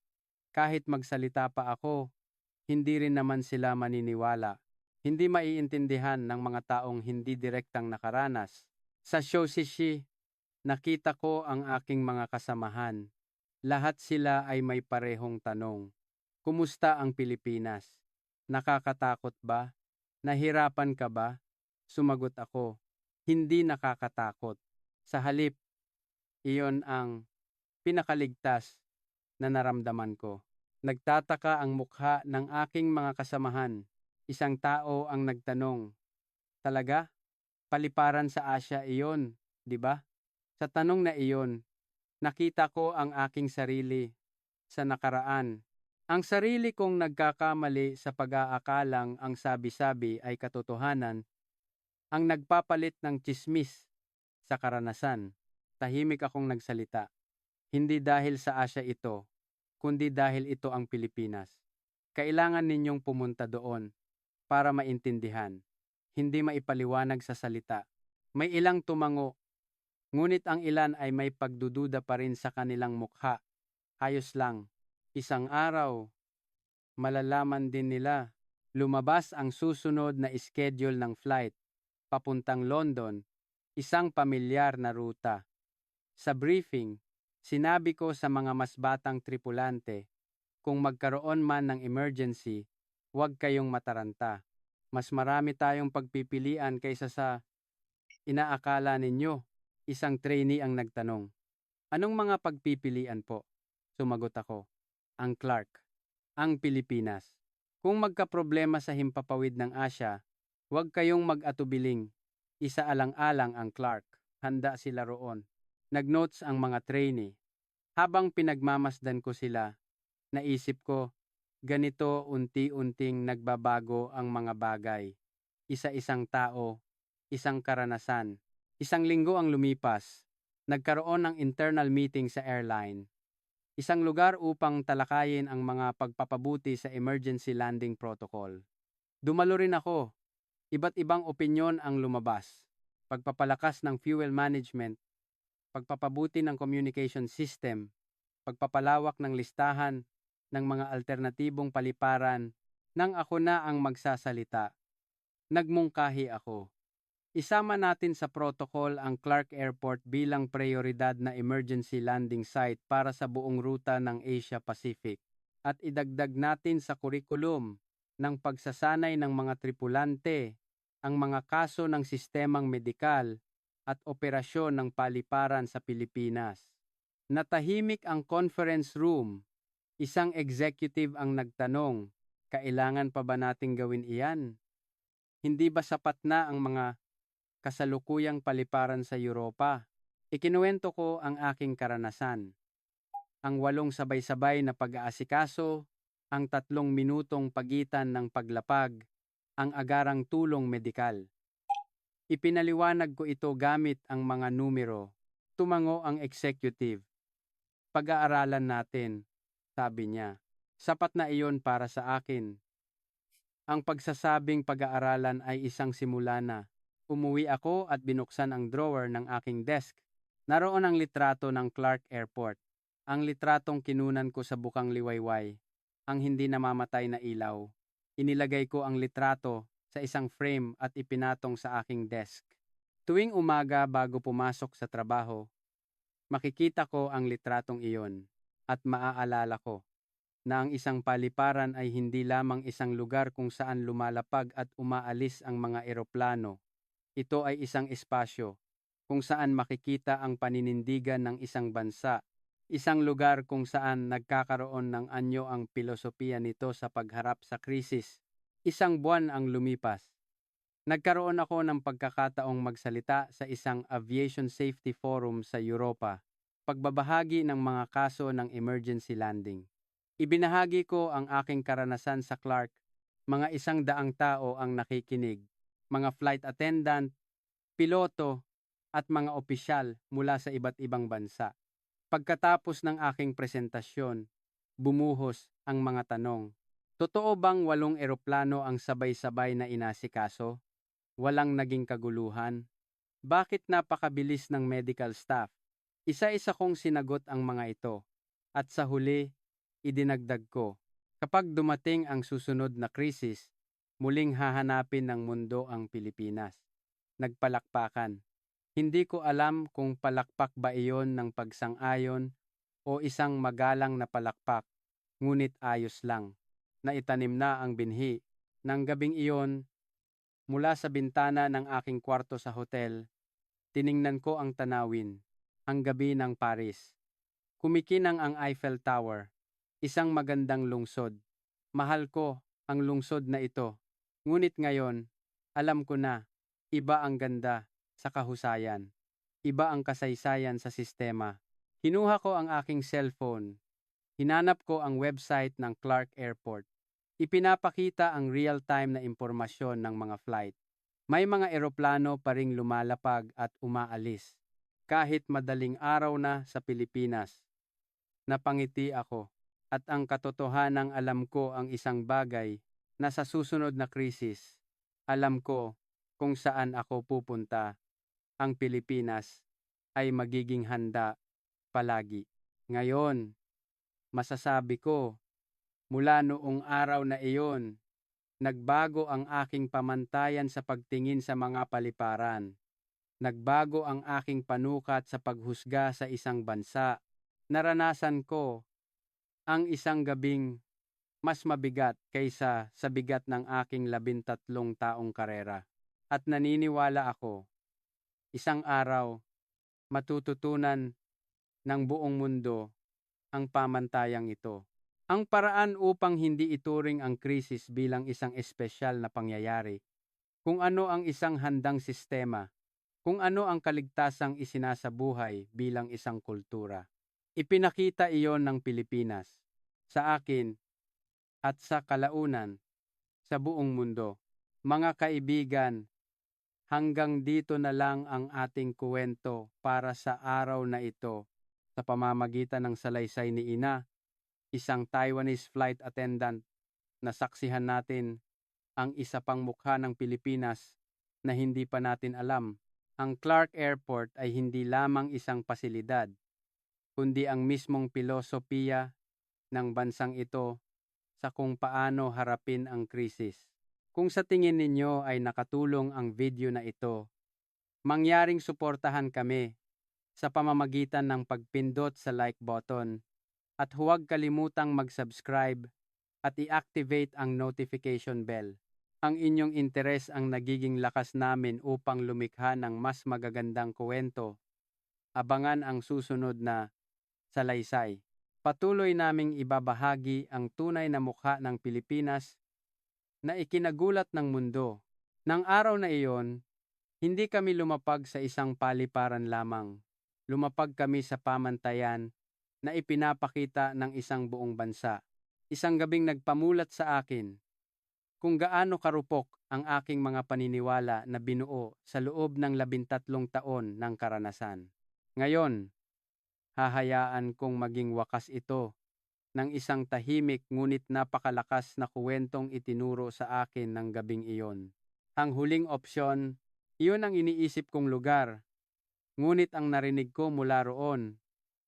Kahit magsalita pa ako, hindi rin naman sila maniniwala. Hindi maiintindihan ng mga taong hindi direktang nakaranas. Sa Shoshishi, nakita ko ang aking mga kasamahan. Lahat sila ay may parehong tanong. Kumusta ang Pilipinas? Nakakatakot ba? Nahirapan ka ba? Sumagot ako, hindi nakakatakot. Sa halip, iyon ang pinakaligtas na naramdaman ko. Nagtataka ang mukha ng aking mga kasamahan. Isang tao ang nagtanong, "Talaga? Paliparan sa Asya iyon, di ba?" Sa tanong na iyon, nakita ko ang aking sarili sa nakaraan. Ang sarili kong nagkakamali sa pag-aakalang ang sabi-sabi ay katotohanan, ang nagpapalit ng tsismis sa karanasan. Tahimik akong nagsalita. Hindi dahil sa Asya ito, kundi dahil ito ang Pilipinas. Kailangan ninyong pumunta doon para maintindihan, hindi maipaliwanag sa salita. May ilang tumango, ngunit ang ilan ay may pagdududa pa rin sa kanilang mukha. Ayos lang. Isang araw, malalaman din nila. Lumabas ang susunod na schedule ng flight, papuntang London, isang pamilyar na ruta. Sa briefing, sinabi ko sa mga mas batang tripulante, kung magkaroon man ng emergency, huwag kayong mataranta. Mas marami tayong pagpipilian kaysa sa inaakala ninyo. Isang trainee ang nagtanong, "Anong mga pagpipilian po?" Sumagot ako, "Ang Clark, ang Pilipinas. Kung magkaproblema sa himpapawid ng Asya, huwag kayong mag-atubiling. Isaalang-alang ang Clark. Handa sila roon." Nagnotes ang mga trainee. Habang pinagmamasdan ko sila, naisip ko, ganito unti-unting nagbabago ang mga bagay. Isa-isang tao, isang karanasan. Isang linggo ang lumipas. Nagkaroon ng internal meeting sa airline. Isang lugar upang talakayin ang mga pagpapabuti sa emergency landing protocol. Dumalo rin ako. Iba't ibang opinyon ang lumabas. Pagpapalakas ng fuel management, pagpapabuti ng communication system, pagpapalawak ng listahan ng mga alternatibong paliparan. Nang ako na ang magsasalita, nagmungkahi ako. Isama natin sa protocol ang Clark Airport bilang prioridad na emergency landing site para sa buong ruta ng Asia Pacific. At idagdag natin sa kurikulum ng pagsasanay ng mga tripulante ang mga kaso ng sistemang medikal at operasyon ng paliparan sa Pilipinas. Natahimik ang conference room. Isang executive ang nagtanong, kailangan pa ba nating gawin iyan? Hindi ba sapat na ang mga kasalukuyang paliparan sa Europa? Ikinuwento ko ang aking karanasan. Ang 8 sabay-sabay na pag-aasikaso, ang 3 minutong pagitan ng paglapag, ang agarang tulong medikal. Ipinaliwanag ko ito gamit ang mga numero. Tumango ang executive. Pag-aaralan natin, sabi niya. Sapat na iyon para sa akin. Ang pagsasabing pag-aaralan ay isang simula na. Umuwi ako at binuksan ang drawer ng aking desk. Naroon ang litrato ng Clark Airport. Ang litratong kinunan ko sa bukang liwayway. Ang hindi namamatay na ilaw. Inilagay ko ang litrato sa isang frame at ipinatong sa aking desk. Tuwing umaga bago pumasok sa trabaho, makikita ko ang litratong iyon at maaalala ko na ang isang paliparan ay hindi lamang isang lugar kung saan lumalapag at umaalis ang mga eroplano. Ito ay isang espasyo kung saan makikita ang paninindigan ng isang bansa, isang lugar kung saan nagkakaroon ng anyo ang pilosopiya nito sa pagharap sa krisis. Isang buwan ang lumipas. Nagkaroon ako ng pagkakataong magsalita sa isang aviation safety forum sa Europa, pagbabahagi ng mga kaso ng emergency landing. Ibinahagi ko ang aking karanasan sa Clark. Mga 100 tao ang nakikinig, mga flight attendant, piloto, at mga opisyal mula sa iba't ibang bansa. Pagkatapos ng aking presentasyon, bumuhos ang mga tanong. Totoo bang 8 eroplano ang sabay-sabay na inasikaso? Walang naging kaguluhan? Bakit napakabilis ng medical staff? Isa-isa kong sinagot ang mga ito. At sa huli, idinagdag ko, kapag dumating ang susunod na krisis, muling hahanapin ng mundo ang Pilipinas. Nagpalakpakan. Hindi ko alam kung palakpak ba iyon ng pagsang-ayon o isang magalang na palakpak, ngunit ayos lang. Naitanim na ang binhi. Nang gabing iyon, mula sa bintana ng aking kwarto sa hotel, tiningnan ko ang tanawin, ang gabi ng Paris. Kumikinang ang Eiffel Tower, isang magandang lungsod. Mahal ko ang lungsod na ito. Ngunit ngayon, alam ko na, iba ang ganda sa kahusayan. Iba ang kasaysayan sa sistema. Kinuha ko ang aking cellphone. Hinanap ko ang website ng Clark Airport. Ipinapakita ang real-time na impormasyon ng mga flight. May mga eroplano pa ring lumalapag at umaalis. Kahit madaling araw na sa Pilipinas. Napangiti ako. At ang katotohanang alam ko ang isang bagay na sa susunod na krisis, alam ko kung saan ako pupunta. Ang Pilipinas ay magiging handa palagi. Ngayon, masasabi ko, mula noong araw na iyon, nagbago ang aking pamantayan sa pagtingin sa mga paliparan. Nagbago ang aking panukat sa paghusga sa isang bansa. Naranasan ko ang isang gabing mas mabigat kaysa sa bigat ng aking 13 taong karera. At naniniwala ako, isang araw, matututunan ng buong mundo ang pamantayang ito. Ang paraan upang hindi ituring ang krisis bilang isang espesyal na pangyayari, kung ano ang isang handang sistema, kung ano ang kaligtasang isinasabuhay bilang isang kultura. Ipinakita iyon ng Pilipinas, sa akin, at sa kalaunan, sa buong mundo. Mga kaibigan, hanggang dito na lang ang ating kuwento para sa araw na ito sa pamamagitan ng salaysay ni Ina, isang Taiwanese flight attendant na saksihan natin ang isa pang mukha ng Pilipinas na hindi pa natin alam. Ang Clark Airport ay hindi lamang isang pasilidad, kundi ang mismong pilosopiya ng bansang ito sa kung paano harapin ang krisis. Kung sa tingin ninyo ay nakatulong ang video na ito Mangyaring suportahan kami sa pamamagitan ng pagpindot sa like button at huwag kalimutang mag-subscribe at i-activate ang notification bell. Ang inyong interes ang nagiging lakas namin upang lumikha ng mas magagandang kwento. Abangan ang susunod na salaysay. Patuloy naming ibabahagi ang tunay na mukha ng Pilipinas na ikinagulat ng mundo. Nang araw na iyon, hindi kami lumapag sa isang paliparan lamang. Lumapag kami sa pamantayan na ipinapakita ng isang buong bansa. Isang gabing nagpamulat sa akin kung gaano karupok ang aking mga paniniwala na binuo sa loob ng 13 taon ng karanasan. Ngayon, hahayaan kong maging wakas ito ng isang tahimik ngunit napakalakas na kuwentong itinuro sa akin ng gabing iyon. Ang huling opsyon, iyon ang iniisip kong lugar, ngunit ang narinig ko mula roon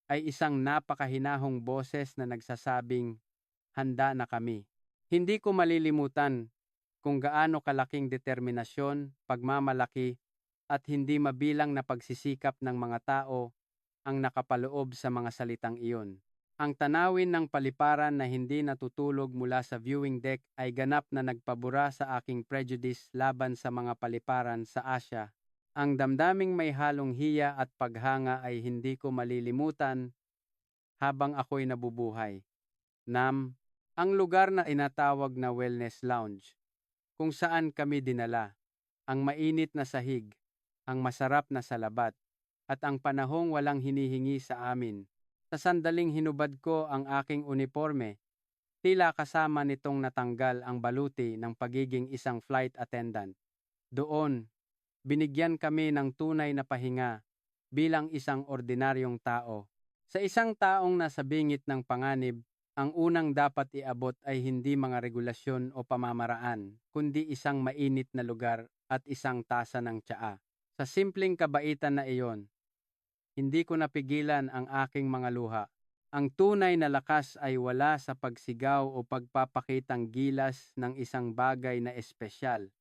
ay isang napakahinahong boses na nagsasabing, handa na kami. Hindi ko malilimutan kung gaano kalaking determinasyon, pagmamalaki, at hindi mabilang na pagsisikap ng mga tao ang nakapaloob sa mga salitang iyon. Ang tanawin ng paliparan na hindi natutulog mula sa viewing deck ay ganap na nagpabura sa aking prejudice laban sa mga paliparan sa Asya. Ang damdaming may halong hiya at paghanga ay hindi ko malilimutan habang ako'y nabubuhay. Ang lugar na inatawag na wellness lounge, kung saan kami dinala, ang mainit na sahig, ang masarap na salabat, at ang panahong walang hinihingi sa amin. Sa sandaling hinubad ko ang aking uniforme, tila kasama nitong natanggal ang baluti ng pagiging isang flight attendant. Doon, binigyan kami ng tunay na pahinga bilang isang ordinaryong tao. Sa isang taong nasa bingit ng panganib, ang unang dapat iabot ay hindi mga regulasyon o pamamaraan, kundi isang mainit na lugar at isang tasa ng tsaa. Sa simpleng kabaitan na iyon, hindi ko napigilan ang aking mga luha. Ang tunay na lakas ay wala sa pagsigaw o pagpapakitang gilas ng isang bagay na espesyal.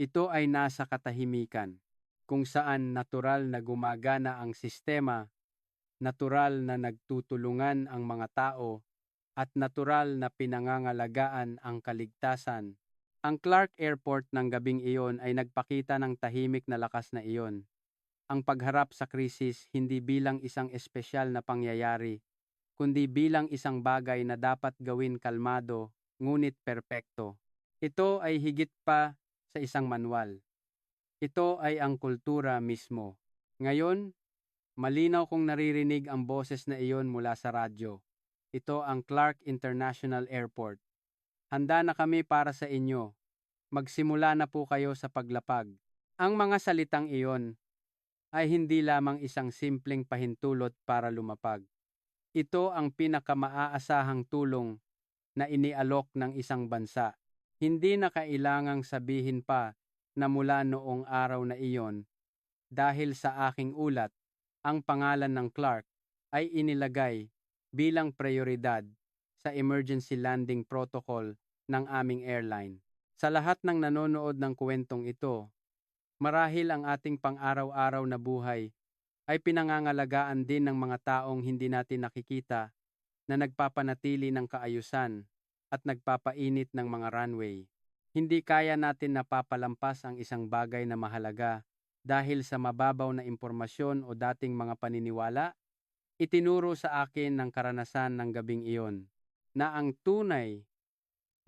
Ito ay nasa katahimikan, kung saan natural na gumagana ang sistema, natural na nagtutulungan ang mga tao, at natural na pinangangalagaan ang kaligtasan. Ang Clark Airport ng gabing iyon ay nagpakita ng tahimik na lakas na iyon. Ang pagharap sa krisis hindi bilang isang espesyal na pangyayari, kundi bilang isang bagay na dapat gawin kalmado, ngunit perpekto. Ito ay higit pa sa isang manual. Ito ay ang kultura mismo. Ngayon, malinaw kong naririnig ang boses na iyon mula sa radyo. Ito ang Clark International Airport. Handa na kami para sa inyo. Magsimula na po kayo sa paglapag. Ang mga salitang iyon ay hindi lamang isang simpleng pahintulot para lumapag. Ito ang pinakamaaasahang tulong na inialok ng isang bansa. Hindi na kailangang sabihin pa na mula noong araw na iyon, dahil sa aking ulat, ang pangalan ng Clark ay inilagay bilang prioridad sa emergency landing protocol ng aming airline. Sa lahat ng nanonood ng kwentong ito, marahil ang ating pang-araw-araw na buhay ay pinangangalagaan din ng mga taong hindi natin nakikita na nagpapanatili ng kaayusan at nagpapainit ng mga runway. Hindi kaya natin napapalampas ang isang bagay na mahalaga dahil sa mababaw na impormasyon o dating mga paniniwala. Itinuro sa akin ng karanasan ng gabing iyon na ang tunay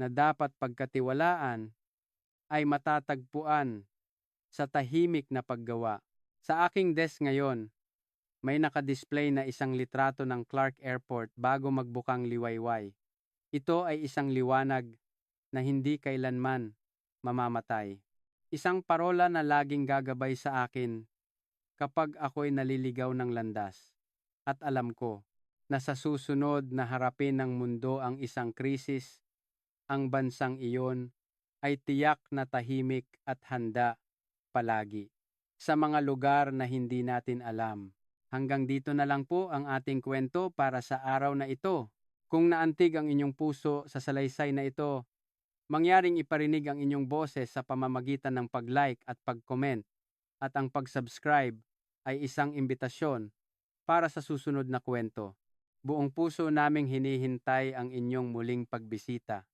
na dapat pagkatiwalaan ay matatagpuan sa tahimik na paggawa. Sa aking desk ngayon, may nakadisplay na isang litrato ng Clark Airport bago magbukang liwayway. Ito ay isang liwanag na hindi kailanman mamamatay. Isang parola na laging gagabay sa akin kapag ako'y naliligaw ng landas. At alam ko na sa susunod na harapin ng mundo ang isang krisis, ang bansang iyon ay tiyak na tahimik at handa palagi sa mga lugar na hindi natin alam. Hanggang dito na lang po ang ating kwento para sa araw na ito. Kung naantig ang inyong puso sa salaysay na ito, mangyaring iparinig ang inyong boses sa pamamagitan ng pag-like at pag-comment. at ang pag-subscribe ay isang imbitasyon para sa susunod na kwento. Buong puso naming hinihintay ang inyong muling pagbisita.